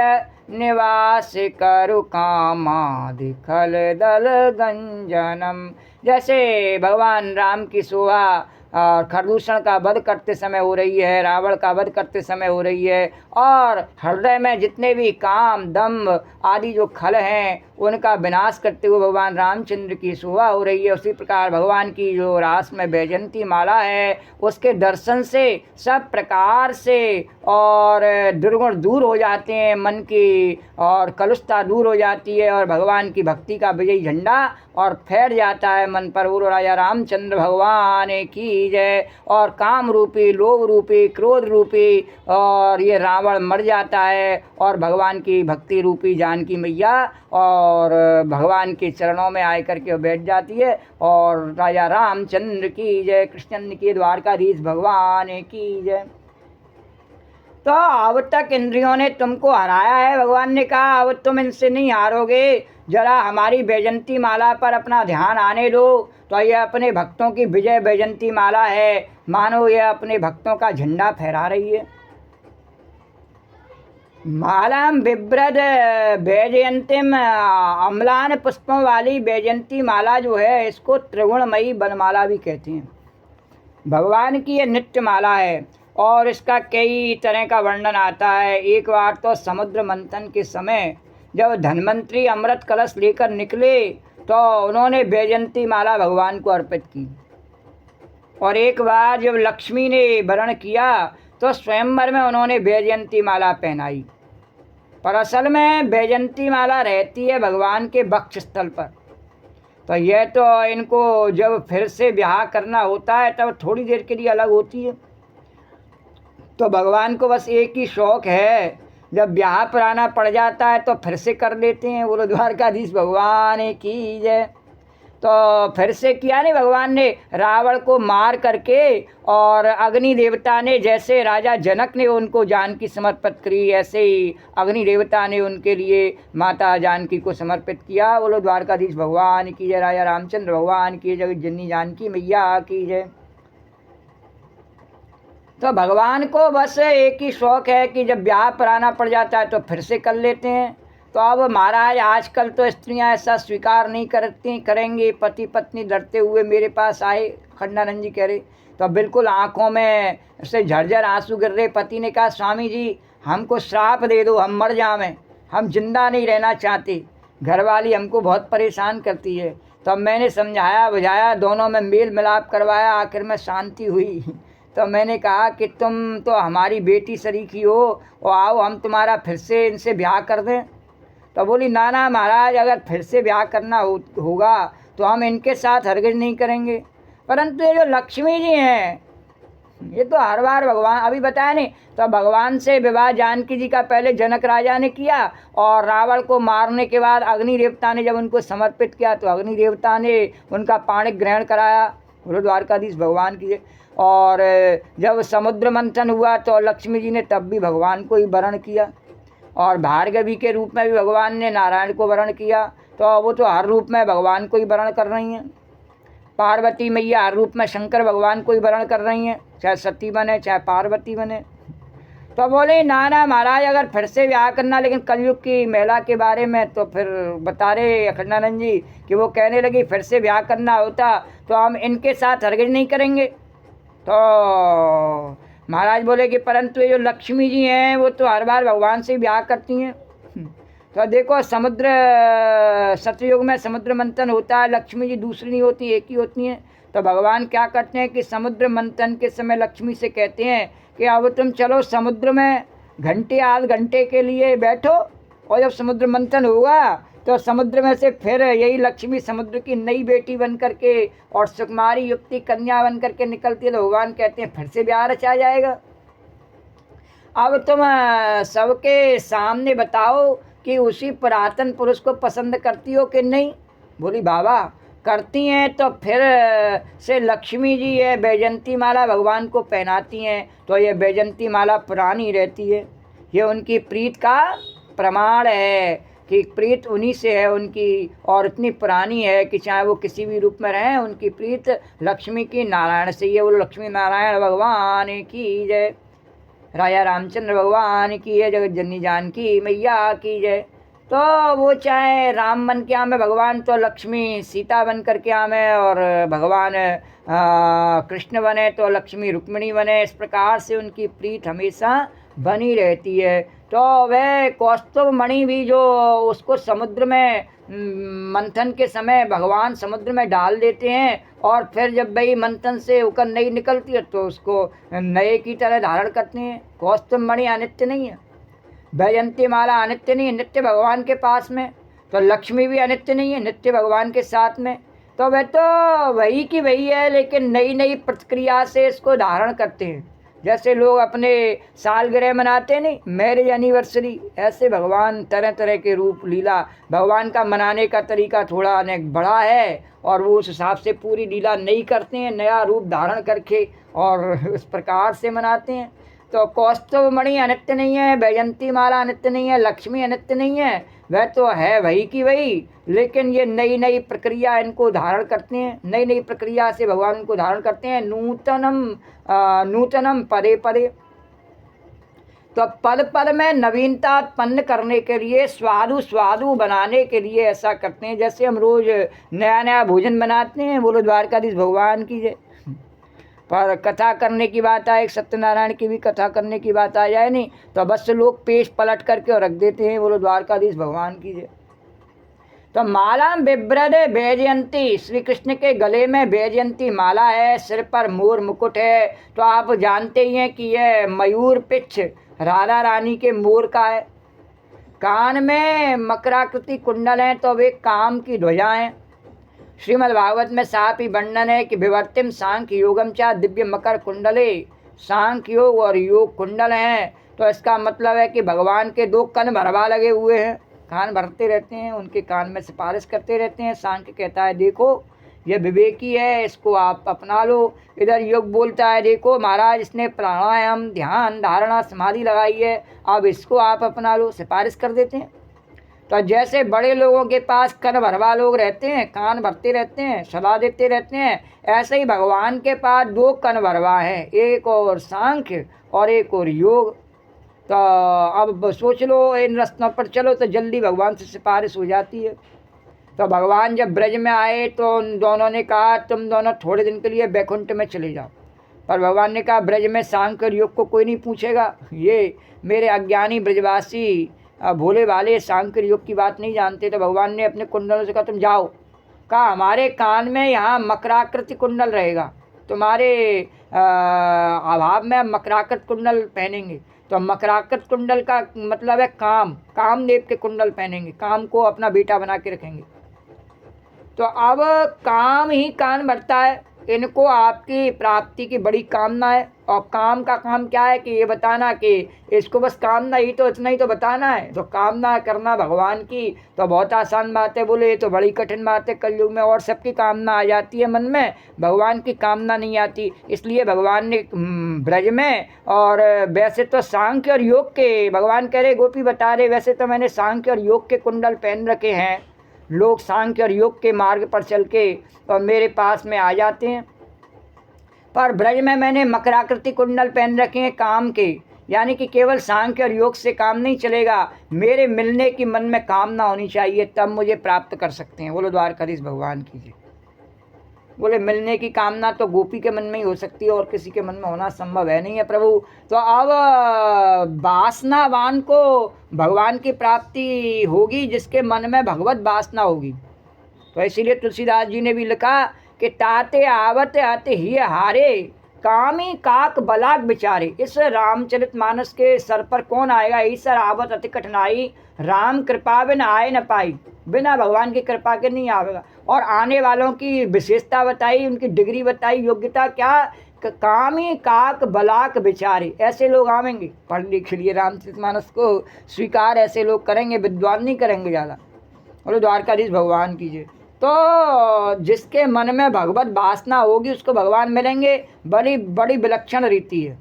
निवास करु कामादि खल दल गंजनम। जैसे भगवान राम की शोभा खरदूषण का वध करते समय हो रही है, रावण का वध करते समय हो रही है, और हृदय में जितने भी काम दम्भ आदि जो खल हैं उनका विनाश करते हुए भगवान रामचंद्र की शोभा हो रही है, उसी प्रकार भगवान की जो रास में वैजयंती माला है उसके दर्शन से सब प्रकार से और दुर्गुण दूर हो जाते हैं, मन की और कलुषता दूर हो जाती है और भगवान की भक्ति का विजयी झंडा और फैल जाता है मन पर। बोलो राजा रामचंद्र भगवान की जय। और काम रूपी, लोभ रूपी, क्रोध रूपी और ये रावण मर जाता है और भगवान की भक्ति रूपी जानकी मैया और भगवान के चरणों में आकर के बैठ जाती है। और राजा रामचंद्र की जय, कृष्ण की द्वारकाधीश भगवान की जय। तो अब तक इंद्रियों ने तुमको हराया है, भगवान ने कहा अब तुम इनसे नहीं हारोगे, जरा हमारी वैजयंती माला पर अपना ध्यान आने दो। तो ये अपने भक्तों की विजय वैजयंती माला है, मानो ये अपने भक्तों का झंडा फहरा रही है। मालाम बिभ्रद वैजयंतीम, अम्लान पुष्पों वाली वैजयंती माला जो है इसको त्रिगुणमयी वनमाला भी कहते हैं। भगवान की ये नित्य माला है और इसका कई तरह का वर्णन आता है। एक बार तो समुद्र मंथन के समय जब धन्वंतरी अमृत कलश लेकर निकले तो उन्होंने वैजयंती माला भगवान को अर्पित की, और एक बार जब लक्ष्मी ने वरण किया तो स्वयंवर में उन्होंने वैजयंती माला पहनाई। पर असल में वैजयंती माला रहती है भगवान के वक्ष स्थल पर। तो यह तो इनको जब फिर से ब्याह करना होता है तब थोड़ी देर के लिए अलग होती है। तो भगवान को बस एक ही शौक़ है, जब ब्याह पर आना पड़ जाता है तो फिर से कर लेते हैं। बोलो द्वारकाधीश भगवान की जय। तो फिर से किया नहीं भगवान ने, रावण को मार करके और अग्नि देवता ने, जैसे राजा जनक ने उनको जानकी समर्पित करी, ऐसे ही अग्नि देवता ने उनके लिए माता जानकी को समर्पित किया। बोलो द्वारकाधीश भगवान की जय, राजा रामचंद्र भगवान की जय, जननी जानकी मैया की जय। तो भगवान को बस एक ही शौक़ है कि जब ब्याह पर आना पड़ जाता है तो फिर से कर लेते हैं। तो अब महाराज आजकल तो स्त्रियां ऐसा स्वीकार नहीं करेंगी। पति पत्नी डरते हुए मेरे पास आए, खंडानंद जी कह रहे, तो बिल्कुल आँखों में से झरझर आंसू गिर रहे। पति ने कहा स्वामी जी हमको श्राप दे दो, हम मर जावें, हम जिंदा नहीं रहना चाहते, घरवाली हमको बहुत परेशान करती है। तो मैंने समझाया बुझाया, दोनों में मेल मिलाप करवाया, आखिर में शांति हुई। तो मैंने कहा कि तुम तो हमारी बेटी शरीकी हो और आओ हम तुम्हारा फिर से इनसे ब्याह कर दें। तो बोली ना ना महाराज, अगर फिर से ब्याह करना होगा तो हम इनके साथ हरगिज नहीं करेंगे। परंतु ये जो लक्ष्मी जी हैं ये तो हर बार भगवान अभी बताया नहीं। तो भगवान से विवाह जानकी जी का पहले जनक राजा ने किया, और रावण को मारने के बाद अग्नि देवता ने जब उनको समर्पित किया तो अग्नि देवता ने उनका पाणी ग्रहण कराया। बोलो द्वारकाधीश भगवान की। और जब समुद्र मंथन हुआ तो लक्ष्मी जी ने तब भी भगवान को ही वरण किया, और भार्गवी के रूप में भी भगवान ने नारायण को वरण किया। तो वो तो हर रूप में भगवान को ही वरण कर रही हैं। पार्वती मैया हर रूप में शंकर भगवान को ही वरण कर रही हैं, चाहे सती बने चाहे पार्वती बने। तो बोले ना ना महाराज, अगर फिर से ब्याह करना लेकिन कलयुग की महिला के बारे में, तो फिर बता रहे अखंडानंद जी कि वो कहने लगी फिर से ब्याह करना होता तो हम इनके साथ हरगिज नहीं करेंगे। तो महाराज बोले कि परंतु ये जो लक्ष्मी जी हैं वो तो हर बार भगवान से ब्याह करती हैं। तो देखो समुद्र सतयुग में समुद्र मंथन होता है, लक्ष्मी जी दूसरी नहीं होती, एक ही होती हैं। तो भगवान क्या करते हैं कि समुद्र मंथन के समय लक्ष्मी से कहते हैं कि अब तुम चलो समुद्र में घंटे आध घंटे के लिए बैठो, और जब समुद्र मंथन होगा तो समुद्र में से फिर यही लक्ष्मी समुद्र की नई बेटी बन करके और सुकुमारी युक्ति कन्या बन करके निकलती है। तो भगवान कहते हैं फिर से ब्याह रचा जाएगा। अब तुम सबके सामने बताओ कि उसी पुरातन पुरुष को पसंद करती हो कि नहीं। बोली बाबा करती हैं, तो फिर से लक्ष्मी जी ये बैजंती माला भगवान को पहनाती हैं, तो ये बैजंती माला पुरानी रहती है। ये उनकी प्रीत का प्रमाण है कि प्रीत उन्हीं से है उनकी, और इतनी पुरानी है कि चाहे वो किसी भी रूप में रहें उनकी प्रीत लक्ष्मी की नारायण से ही है। वो लक्ष्मी नारायण भगवान की जय, राजा रामचंद्र भगवान की है, जगत जननी जानकी मैया की जय। तो वो चाहे राम बन के आमे भगवान, तो लक्ष्मी सीता बन करके आमे, और भगवान कृष्ण बने तो लक्ष्मी रुक्मिणी बने। इस प्रकार से उनकी प्रीत हमेशा बनी रहती है। तो वह कौस्तुभ मणि भी जो उसको समुद्र में मंथन के समय भगवान समुद्र में डाल देते हैं, और फिर जब वही मंथन से होकर नई निकलती है तो उसको नए की तरह धारण करते हैं। कौस्तुभ मणि अनित्य नहीं है, वैजयंती माला अनित्य नहीं है, नित्य भगवान के पास में। तो लक्ष्मी भी अनित्य नहीं है, नित्य भगवान के साथ में। तो वह तो वही की वही है, लेकिन नई नई प्रतिक्रिया से इसको धारण करते हैं। जैसे लोग अपने सालगिरह मनाते नहीं, मैरिज एनिवर्सरी, ऐसे भगवान तरह तरह के रूप लीला, भगवान का मनाने का तरीका थोड़ा अनेक बड़ा है, और वो उस हिसाब से पूरी लीला नई करते हैं, नया रूप धारण करके, और उस प्रकार से मनाते हैं। तो कौस्तुभ मणि अनित्य नहीं है, वैजयंती माला अनित्य नहीं है, लक्ष्मी अनित्य नहीं है, वह तो है वही की वही, लेकिन ये नई नई प्रक्रिया इनको धारण करते हैं। नई नई प्रक्रिया से भगवान इनको धारण करते हैं। नूतनम पदे पदे, तो पद पद में नवीनता उत्पन्न करने के लिए, स्वादु बनाने के लिए ऐसा करते हैं। जैसे हम रोज नया नया भोजन बनाते हैं, बोलो द्वारकाधीश भगवान की जय। पर कथा करने की बात आए, सत्यनारायण की भी कथा करने की बात आ जाए नहीं, तो बस लोग पेश पलट करके और रख देते हैं, बोलो द्वारकाधीश भगवान की जय। तो माला बिभ्रद वैजयंती, श्री कृष्ण के गले में वैजयंती माला है, सिर पर मोर मुकुट है। तो आप जानते ही हैं कि यह मयूर पिच्छ राधा रानी के मोर का है। कान में मकराकृति कुंडल हैं, तो वे काम की ध्वजा हैं। श्रीमद् भागवत में साफ ही वर्णन है कि विवर्तिम सांख्य योगम चा दिव्य मकर कुंडले, सांख्य योग और योग कुंडल हैं। तो इसका मतलब है कि भगवान के दो कान भरवा लगे हुए हैं, कान भरते रहते हैं, उनके कान में सिफारिश करते रहते हैं। सांख्य कहता है देखो ये विवेकी है, इसको आप अपना लो। इधर योग बोलता है देखो महाराज इसने प्राणायाम ध्यान धारणा समाधि लगाई है, अब इसको आप अपना लो, सिफारिश कर देते हैं। तो जैसे बड़े लोगों के पास कान भरवा लोग रहते हैं, कान भरते रहते हैं, सलाह देते रहते हैं, ऐसे ही भगवान के पास दो कान भरवा है, एक और सांख्य और एक और योग। तो अब सोच लो इन रास्तों पर चलो तो जल्दी भगवान से सिफारिश हो जाती है। तो भगवान जब ब्रज में आए तो उन दोनों ने कहा तुम दोनों थोड़े दिन के लिए बैकुंठ में चले जाओ। पर भगवान ने कहा ब्रज में सांख्य और योग को कोई नहीं पूछेगा, ये मेरे अज्ञानी ब्रजवासी भोले वाले सांख्य योग की बात नहीं जानते। तो भगवान ने अपने कुंडलों से कहा तुम जाओ। कहा हमारे कान में यहाँ मकराकृति कुंडल रहेगा, तुम्हारे अभाव में मकराकृत कुंडल पहनेंगे। तो मकराकृत कुंडल का मतलब है कामदेव के कुंडल पहनेंगे, काम को अपना बेटा बना के रखेंगे। तो अब काम ही कान भरता है, इनको आपकी प्राप्ति की बड़ी कामना है। और काम का काम क्या है कि ये बताना कि इसको बस कामना ही तो, इतना ही तो बताना है। तो कामना करना भगवान की तो बहुत आसान बात है। बोले ये तो बड़ी कठिन बात है कलयुग में, और सबकी कामना आ जाती है मन में, भगवान की कामना नहीं आती। इसलिए भगवान ने ब्रज में, और वैसे तो सांख्य और योग के, भगवान कह रहे, गोपी बता रहे, वैसे तो मैंने सांख्य और योग के कुंडल पहन रखे हैं। लोग सांख्य और योग के मार्ग पर चल के और मेरे पास में आ जाते हैं, पर ब्रज में मैंने मकराकृति कुंडल पहन रखे हैं काम के। यानी कि केवल सांख्य और योग से काम नहीं चलेगा, मेरे मिलने की मन में कामना होनी चाहिए, तब मुझे प्राप्त कर सकते हैं। बोलो द्वारकाधीश भगवान की जय। बोले मिलने की कामना तो गोपी के मन में ही हो सकती है, और किसी के मन में होना संभव है नहीं है प्रभु। तो अब वासनावान को भगवान की प्राप्ति होगी जिसके मन में भगवत वासना होगी। तो इसीलिए तुलसीदास जी ने भी लिखा कि ताते आवत अति ही हारे, कामी काक बलाक बिचारे। इस रामचरितमानस के सर पर कौन आएगा? ईश्वर आवत अति कठिनाई, राम कृपा बिन आए न पाई। बिना भगवान की कृपा के नहीं आएगा। और आने वालों की विशेषता बताई, उनकी डिग्री बताई, योग्यता क्या, कामी काक बलाक बिचारे। ऐसे लोग आवेंगे, पढ़ लिख लिए रामचरितमानस को स्वीकार ऐसे लोग करेंगे, विद्वान नहीं करेंगे ज़्यादा। बोलो द्वारकाधीश भगवान कीजिए। तो जिसके मन में भगवत वासना होगी उसको भगवान मिलेंगे। बड़ी बड़ी विलक्षण रीति है।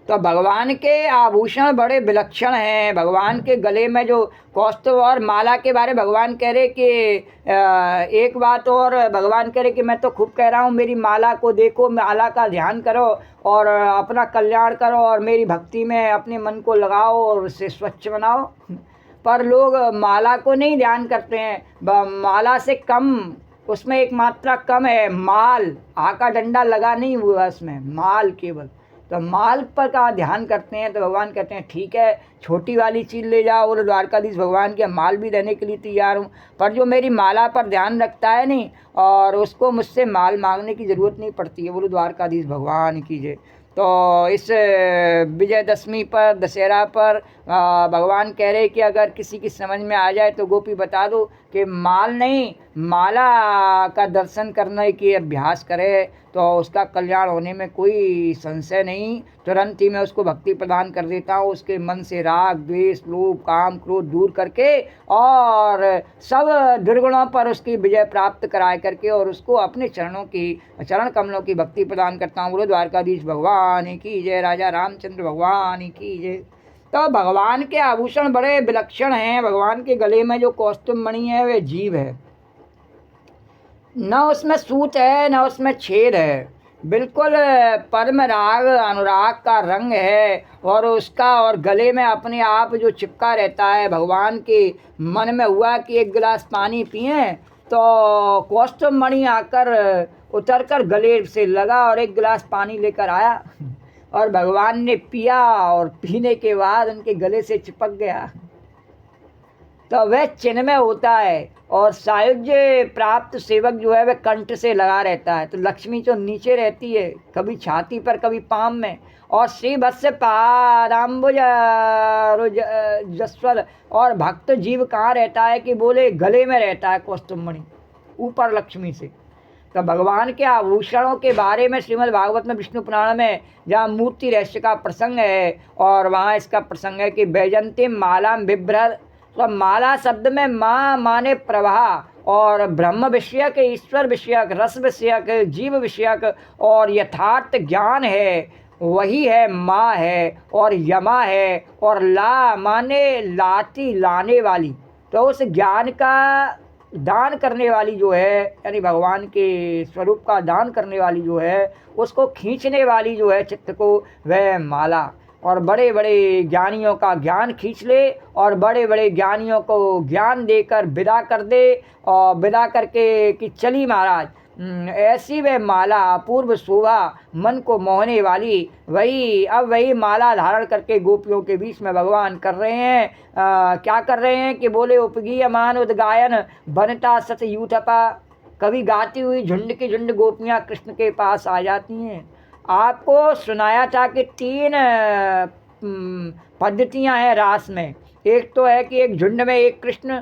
तो भगवान के आभूषण बड़े विलक्षण हैं। भगवान के गले में जो कौस्तुभ और माला के बारे भगवान कह रहे कि एक बात और भगवान कह रहे कि मैं तो खूब कह रहा हूँ, मेरी माला को देखो, माला का ध्यान करो और अपना कल्याण करो और मेरी भक्ति में अपने मन को लगाओ और उसे स्वच्छ बनाओ। पर लोग माला को नहीं ध्यान करते हैं। माला से कम, उसमें एक मात्रा कम है, माल। आ का डंडा लगा नहीं हुआ उसमें, माल केवल। तो माल पर का ध्यान करते हैं। तो भगवान कहते हैं ठीक है, छोटी वाली चीज़ ले जाओ। और द्वारकाधीश भगवान के माल भी देने के लिए तैयार हूँ, पर जो मेरी माला पर ध्यान रखता है नहीं, और उसको मुझसे माल मांगने की ज़रूरत नहीं पड़ती है। बोलो द्वारकाधीश भगवान कीजिए। तो इस विजयदशमी पर, दशहरा पर भगवान कह रहे कि अगर किसी की समझ में आ जाए तो गोपी बता दो कि माल नहीं, माला का दर्शन करने की अभ्यास करे तो उसका कल्याण होने में कोई संशय नहीं। तुरंत ही मैं उसको भक्ति प्रदान कर देता हूँ। उसके मन से राग, द्वेष, लोभ, काम, क्रोध दूर करके और सब दुर्गुणों पर उसकी विजय प्राप्त कराए करके और उसको अपने चरण कमलों की भक्ति प्रदान करता हूँ। बोलो द्वारकाधीश भगवान की जय, राजा रामचंद्र भगवान की जय। तो भगवान के आभूषण बड़े विलक्षण हैं। भगवान के गले में जो कौस्तुभ मणि है वह जीव है, न उसमें सूत है न उसमें छेद है, बिल्कुल परम राग अनुराग का रंग है। और उसका और गले में अपने आप जो चिपका रहता है। भगवान के मन में हुआ कि एक गिलास पानी पिए तो कौस्तुभ मणि आकर उतरकर गले से लगा और एक गिलास पानी लेकर आया और भगवान ने पिया और पीने के बाद उनके गले से चिपक गया। तो वह चिन्मय होता है। और सायुज्य प्राप्त सेवक जो है वह कंठ से लगा रहता है। तो लक्ष्मी जो नीचे रहती है, कभी छाती पर कभी पाम में, और श्री वत्स पादाम्बुज जस्वल। और भक्त जीव कहाँ रहता है कि बोले गले में रहता है कौस्तुभ मणि, ऊपर लक्ष्मी से। तो भगवान के आभूषणों के बारे में श्रीमद् भागवत में, विष्णु पुराण में, जहाँ मूर्ति रहस्य का प्रसंग है, और वहाँ इसका प्रसंग है कि वैजंतीम माला बिभ्रद। तो माला शब्द में माँ माने प्रवाह, और ब्रह्म विषयक, ईश्वर विषयक, रस विषयक, जीव विषयक और यथार्थ ज्ञान है, वही है माँ है। और यमा है, और ला माने लाती, लाने वाली। तो उस ज्ञान का दान करने वाली जो है, यानी भगवान के स्वरूप का दान करने वाली जो है, उसको खींचने वाली जो है चित्त को, वह माला। और बड़े बड़े ज्ञानियों का ज्ञान खींच ले और बड़े बड़े ज्ञानियों को ज्ञान देकर विदा कर दे, और विदा करके कि चली महाराज। ऐसी वह माला अपूर्व शोभा, मन को मोहने वाली, वही माला धारण करके गोपियों के बीच में भगवान कर रहे हैं। क्या कर रहे हैं कि बोले उपगीयमान उद्गायन बनता सत यूथपा। कभी गाती हुई झुंड की झुंड गोपियाँ कृष्ण के पास आ जाती हैं। आपको सुनाया था कि 3 पद्धतियाँ हैं रास में। एक तो है कि एक झुंड में एक कृष्ण,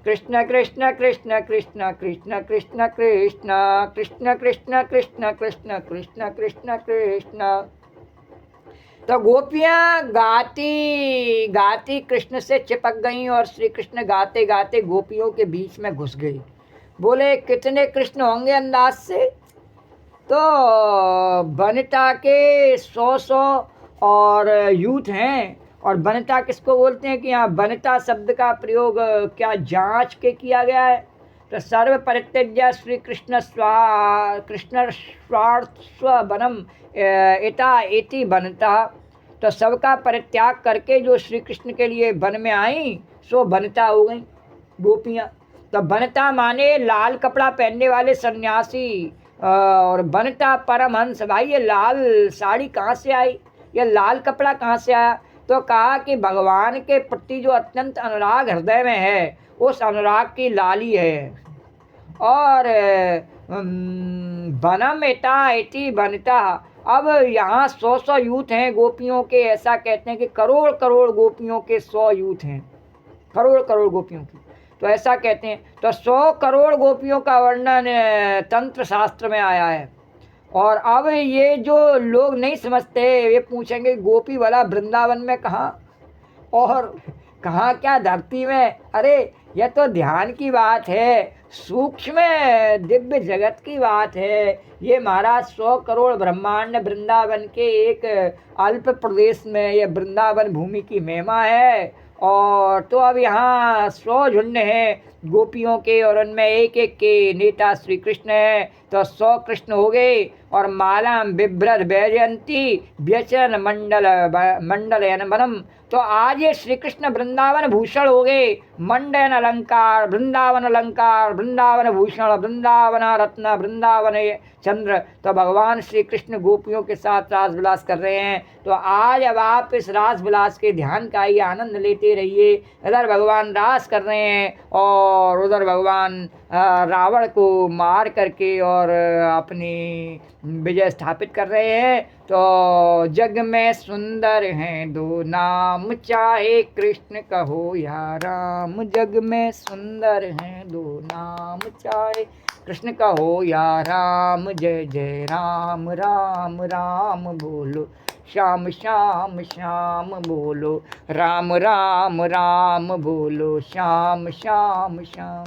कृष्ण कृष्ण कृष्ण कृष्ण कृष्ण कृष्ण कृष्ण कृष्ण कृष्ण कृष्ण कृष्ण कृष्ण कृष्ण कृष्ण। तो गोपियाँ गाती गाती कृष्ण से चिपक गईं और श्री कृष्ण गाते गाते गोपियों के बीच में घुस गई। बोले कितने कृष्ण होंगे अंदाज से? तो वनिता के 100 और यूथ हैं। और वनिता किसको बोलते हैं कि यहाँ वनिता शब्द का प्रयोग क्या जांच के किया गया है? तो सर्व परित्यज्य श्री कृष्ण कृष्ण स्वार्थ वनम इता इति वनिता। तो सबका परित्याग करके जो श्री कृष्ण के लिए वन में आई सो वनिता हो गई गोपियाँ। तो वनिता माने लाल कपड़ा पहनने वाले सन्यासी। और वनिता परमहंस। भाई ये लाल साड़ी कहाँ से आई, ये लाल कपड़ा कहाँ से आया? तो कहा कि भगवान के प्रति जो अत्यंत अनुराग हृदय में है उस अनुराग की लाली है। और वनम एता इति वनिता। अब यहाँ 100 यूथ हैं गोपियों के। ऐसा कहते हैं कि करोड़ करोड़ गोपियों के 100 यूथ हैं, करोड़ करोड़ गोपियों की। तो ऐसा कहते हैं। तो 100 करोड़ गोपियों का वर्णन तंत्र शास्त्र में आया है। और अब ये जो लोग नहीं समझते ये पूछेंगे गोपी वाला वृंदावन में कहाँ और कहाँ क्या धरती में? अरे यह तो ध्यान की बात है, सूक्ष्म दिव्य जगत की बात है। ये महाराज 100 करोड़ ब्रह्मांड वृंदावन के एक अल्प प्रदेश में ये वृंदावन भूमि की महिमा है। और तो अब यहाँ 100 झुंड हैं गोपियों के और उनमें एक एक के नेता श्री कृष्ण है। तो 100 कृष्ण हो गए। और माला बिभ्रद वैजयंती व्यचन मंडल वनम। तो आज ये श्री कृष्ण वृंदावन भूषण हो गए। मंडन अलंकार, वृंदावन भूषण, वृंदावन रत्न, वृंदावन चंद्र। तो भगवान श्री कृष्ण गोपियों के साथ रास विलास कर रहे हैं। तो आज अब आप इस रास विलास के ध्यान का ही आनंद लेते रहिए। इधर भगवान रास कर रहे हैं और उधर भगवान रावण को मार करके और अपनी विजय स्थापित कर रहे हैं। तो जग में सुंदर हैं दो नाम, चाहे कृष्ण कहो या राम। जग में सुंदर हैं दो नाम, चाहे कृष्ण कहो या राम। जय जय राम राम राम बोलो, श्याम श्याम श्याम बोलो, राम राम राम बोलो, श्याम श्याम श्याम।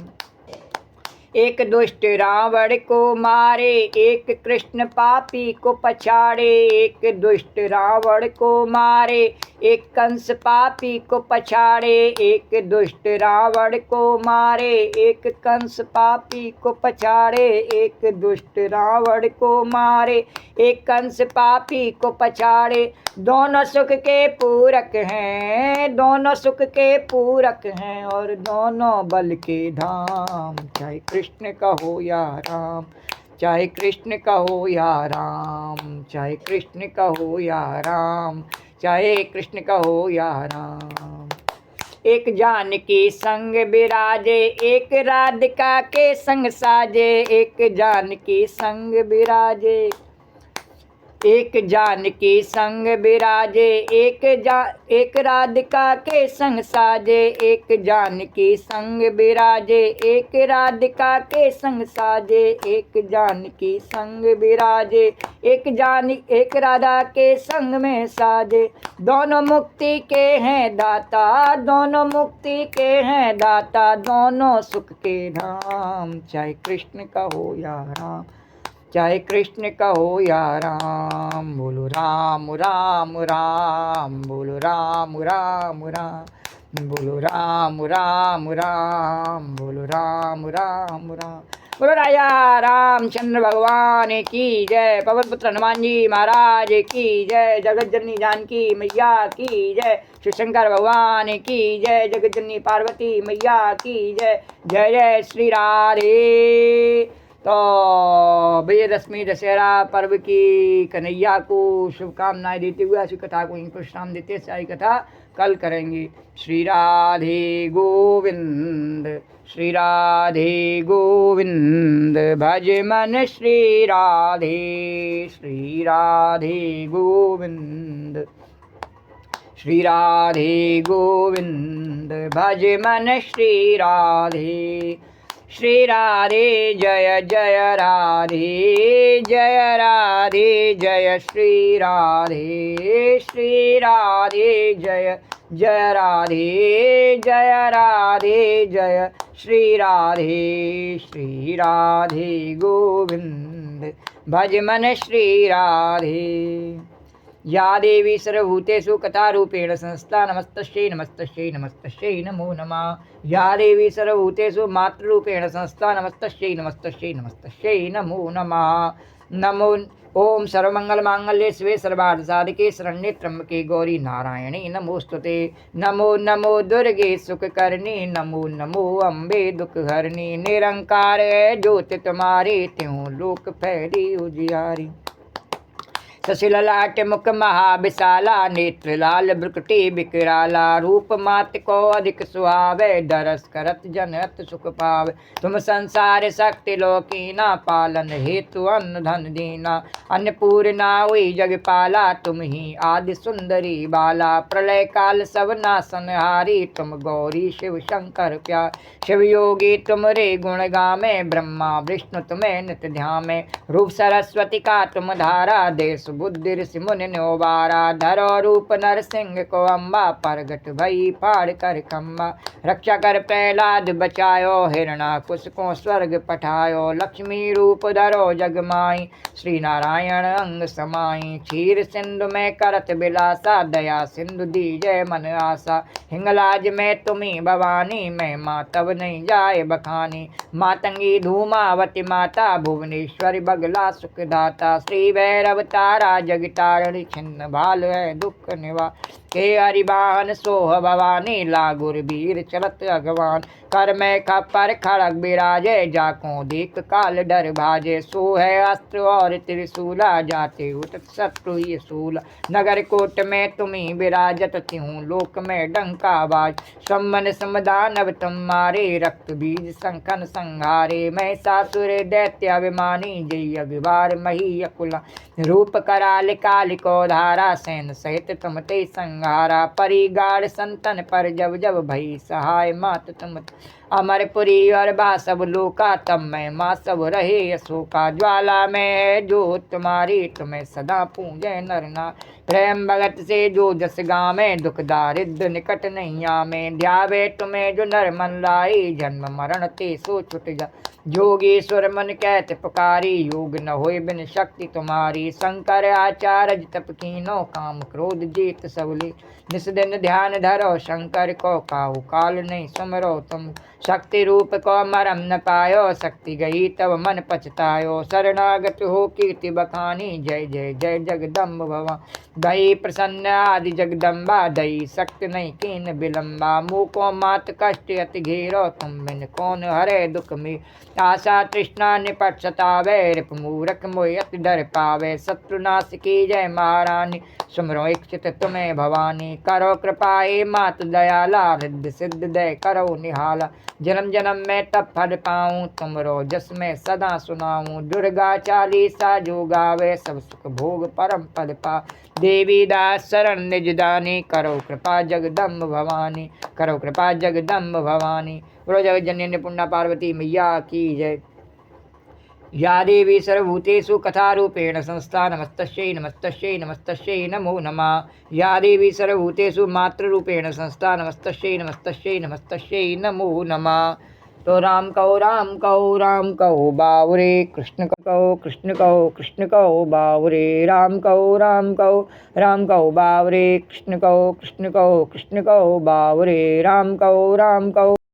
एक दुष्ट रावण को मारे, एक कृष्ण पापी को पछाड़े। एक दुष्ट रावण को मारे, एक कंस पापी को पछाड़े। एक दुष्ट रावण को मारे, एक कंस पापी को पछाड़े। एक दुष्ट रावण को मारे, एक कंस पापी को पछाड़े। दोनों सुख के पूरक हैं, दोनों सुख के पूरक हैं और दोनों बल के धाम। चाहे कृष्ण कहो या राम, चाहे कृष्ण कहो या राम, चाहे कृष्ण कहो या राम, चाहे कृष्ण कहो या राम। एक जानकी संग विराजे, एक राधिका के संग साजे। एक जानकी संग विराजे, एक जानकी संग विराजे। एक राधिका के संग साजे। एक जानकी संग विराजे, एक राधिका के संग साजे। एक जानकी संग विराजे, एक राधा के संग में साजे। दोनों मुक्ति के हैं दाता, दोनों मुक्ति के हैं दाता, दोनों सुख के धाम। चाहे कृष्ण कहो या राम, चाहे कृष्ण कहो या राम। बोलो राम राम राम, बोलो राम राम राम, बोलो राम राम राम, बोलो राम राम राम। बोलो राजा रामचंद्र भगवान की जय, पवन पुत्र हनुमान जी महाराज की जय, जगत जननी जानकी मैया की जय, शिव शंकर भगवान की जय, जगत जननी पार्वती मैया की जय। जय जय श्री राधे। तो विजयदशमी दशहरा पर्व की कन्हैया को शुभकामनाएं देते हुए ऐसी कथा को इनको विश्राम देते सारी कथा कल करेंगे। श्री राधे गोविंद, श्री राधे गोविंद, भज मन श्री राधे, श्री राधे गोविंद, श्री राधे गोविंद भज मन श्री राधे। श्री राधे जय जय राधे, जय राधे जय श्री राधे। श्री राधे जय जय राधे, जय राधे जय श्री राधे। श्री राधे गोविंद भज मन श्री राधे। या देवी सर्वभूतेषु कथारूपेण संस्था नमस्तस्यै नमस्तस्यै नमस्तस्यै नमो नमः। या देवी सर्वभूतेषु मातृरूपेण संस्था नमस्तस्यै नमस्तस्यै नमस्तस्यै नमो नमः। नमो ओम सर्वमंगलमांगल्ये शिवे सर्वार्थसाधिके शरण्ये त्र्यंबके गौरी नारायणी नमोस्तुते। नमो नमो दुर्गे सुखकर्णी, नमो नमो अम्बे दुखहरणी। निरंकार है ज्योति तुम्हारी, त्यों लोक फैली उजियारी। सशिललाट मुख महाविशाला, नेत्र लाल भ्रुकुटी विकराला। रूप मात को अधिक सुहावे, दरस करत जन अत सुख पावे। तुम संसार शक्ति लोकीना, पालन हेतु अन्न धन दीना। अन्नपूर्णा हुई जगपाला, तुम ही आदि सुंदरी बाला। प्रलय काल सब नासनहारी, तुम गौरी शिव शंकर प्यार। शिव योगी तुम रे गुण गामे, ब्रह्मा विष्णु तुम्हें नित ध्यामे। रूप सरस्वती का तुम धारा, देश बुद्धि ऋषि मुनि नोबारा। धरो रूप नरसिंह को अम्बा, प्रगट भई फाड़ कर खम्बा। रक्षा कर प्रहलाद बचायो, हिरणाकुश को स्वर्ग पठायो। लक्ष्मी रूप धरो जग माई, श्री नारायण अंग समाई। क्षीर सिंधु में करत बिलासा, दया सिंधु दीजय मन आशा। हिंगलाज में तुम्ही भवानी, मैं माँ तब नहीं जाए बखानी। मातंगी धूमावती माता, भुवनेश्वरी बगला सुखदाता। श्री भैरव तारा जगतारणी, छिन्न भाल है दुख निवा। के हरिबान सोह भवानी, लागुर वीर चलत अगवान। कर में खपर खड़ग बिराजे, जाको देख काल डर भाजे। सो है अस्त्र और त्रिशूला, जाते उठ शत्रु ये सूला। नगर कोट में तुम्ही विराजत, त्यों लोक में डंका बाज। सम्मन समदानव तुम मारे, रक्त बीज संखन संहारे। मैं सासुर दैत्य अभिमानी, जय अभिवार मही अकुला। रूप कराल काल को धारा, सैन सहित तुम ते संहारा। परिगाढ़ संतन पर जब जब, भई सहाय मात तुम। अमरपुरी और बा सब लोका, तब मैं माँ सब रहे अशोका। ज्वाला में है जो तुम्हारी, तुम्हें सदा पूजे नरना। प्रेम भगत से जो जस गावे, दुख दारिद्र निकट नहीं आमे। ध्यावे तुम्हें जो नर मन लाई, जन्म मरण ते सो छुट जा। जोगीश्वर मन कहत पुकारी, योग न होय बिन शक्ति तुम्हारी। शंकर आचार्य तप कीनो, काम क्रोध जीत सबली। निस दिन ध्यान धरो शंकर को, काहू काल नहीं सुमरो तुम। शक्ति रूप को मरम न पायो, शक्ति गई तब मन पछतायो। शरणागत हो कीर्ति बखानी, जय जय जय जगदम्ब भवा। दई प्रसन्न आदि जगदम्बा, दई शक्ति नहीं कीन विलम्बा। मुँह को मात कष्ट अति घेरो, तुम बिन कौन हरे दुख में। आशा तृष्णा निपट सतावे, रिप मूरख मोह अति डर पावे। शत्रुनाश की जय महारानी, सुमरो इच्छित तुम्हें भवानी। करो कृपाए मात दयाला, रिद्ध सिद्ध दय करो निहाला। जन्म जन्म में तब फल पाऊँ, तुमरो जस में सदा सुनाऊँ। दुर्गा चालीसा जो गावे, सब सुख भोग परम पद पा। देवी दास शरण निज दानी, करो कृपा जगदम्ब भवानी। करो कृपा जगदम्ब भवानी। बोलो जगत जननी पुण्य पार्वती मैया की जय। या देवी सर्वभूतेषु कथारूपेण संस्था, नमस्तस्यै नमस्तस्यै नमस्तस्यै नमो नमः। या देवी सर्वभूतेषु मातृरूपेण संस्था, नमस्तस्यै नमस्तस्यै नमस्तस्यै नमो नमः। तो राम कहो राम कहो राम कहो बावरे, कृष्ण कहो कृष्ण कहो कृष्ण कहो बावरे। राम कहो राम कहो राम कहो बावरे, कृष्ण कहो कृष्ण कहो कृष्ण कहो बावरे। राम कहो राम कहो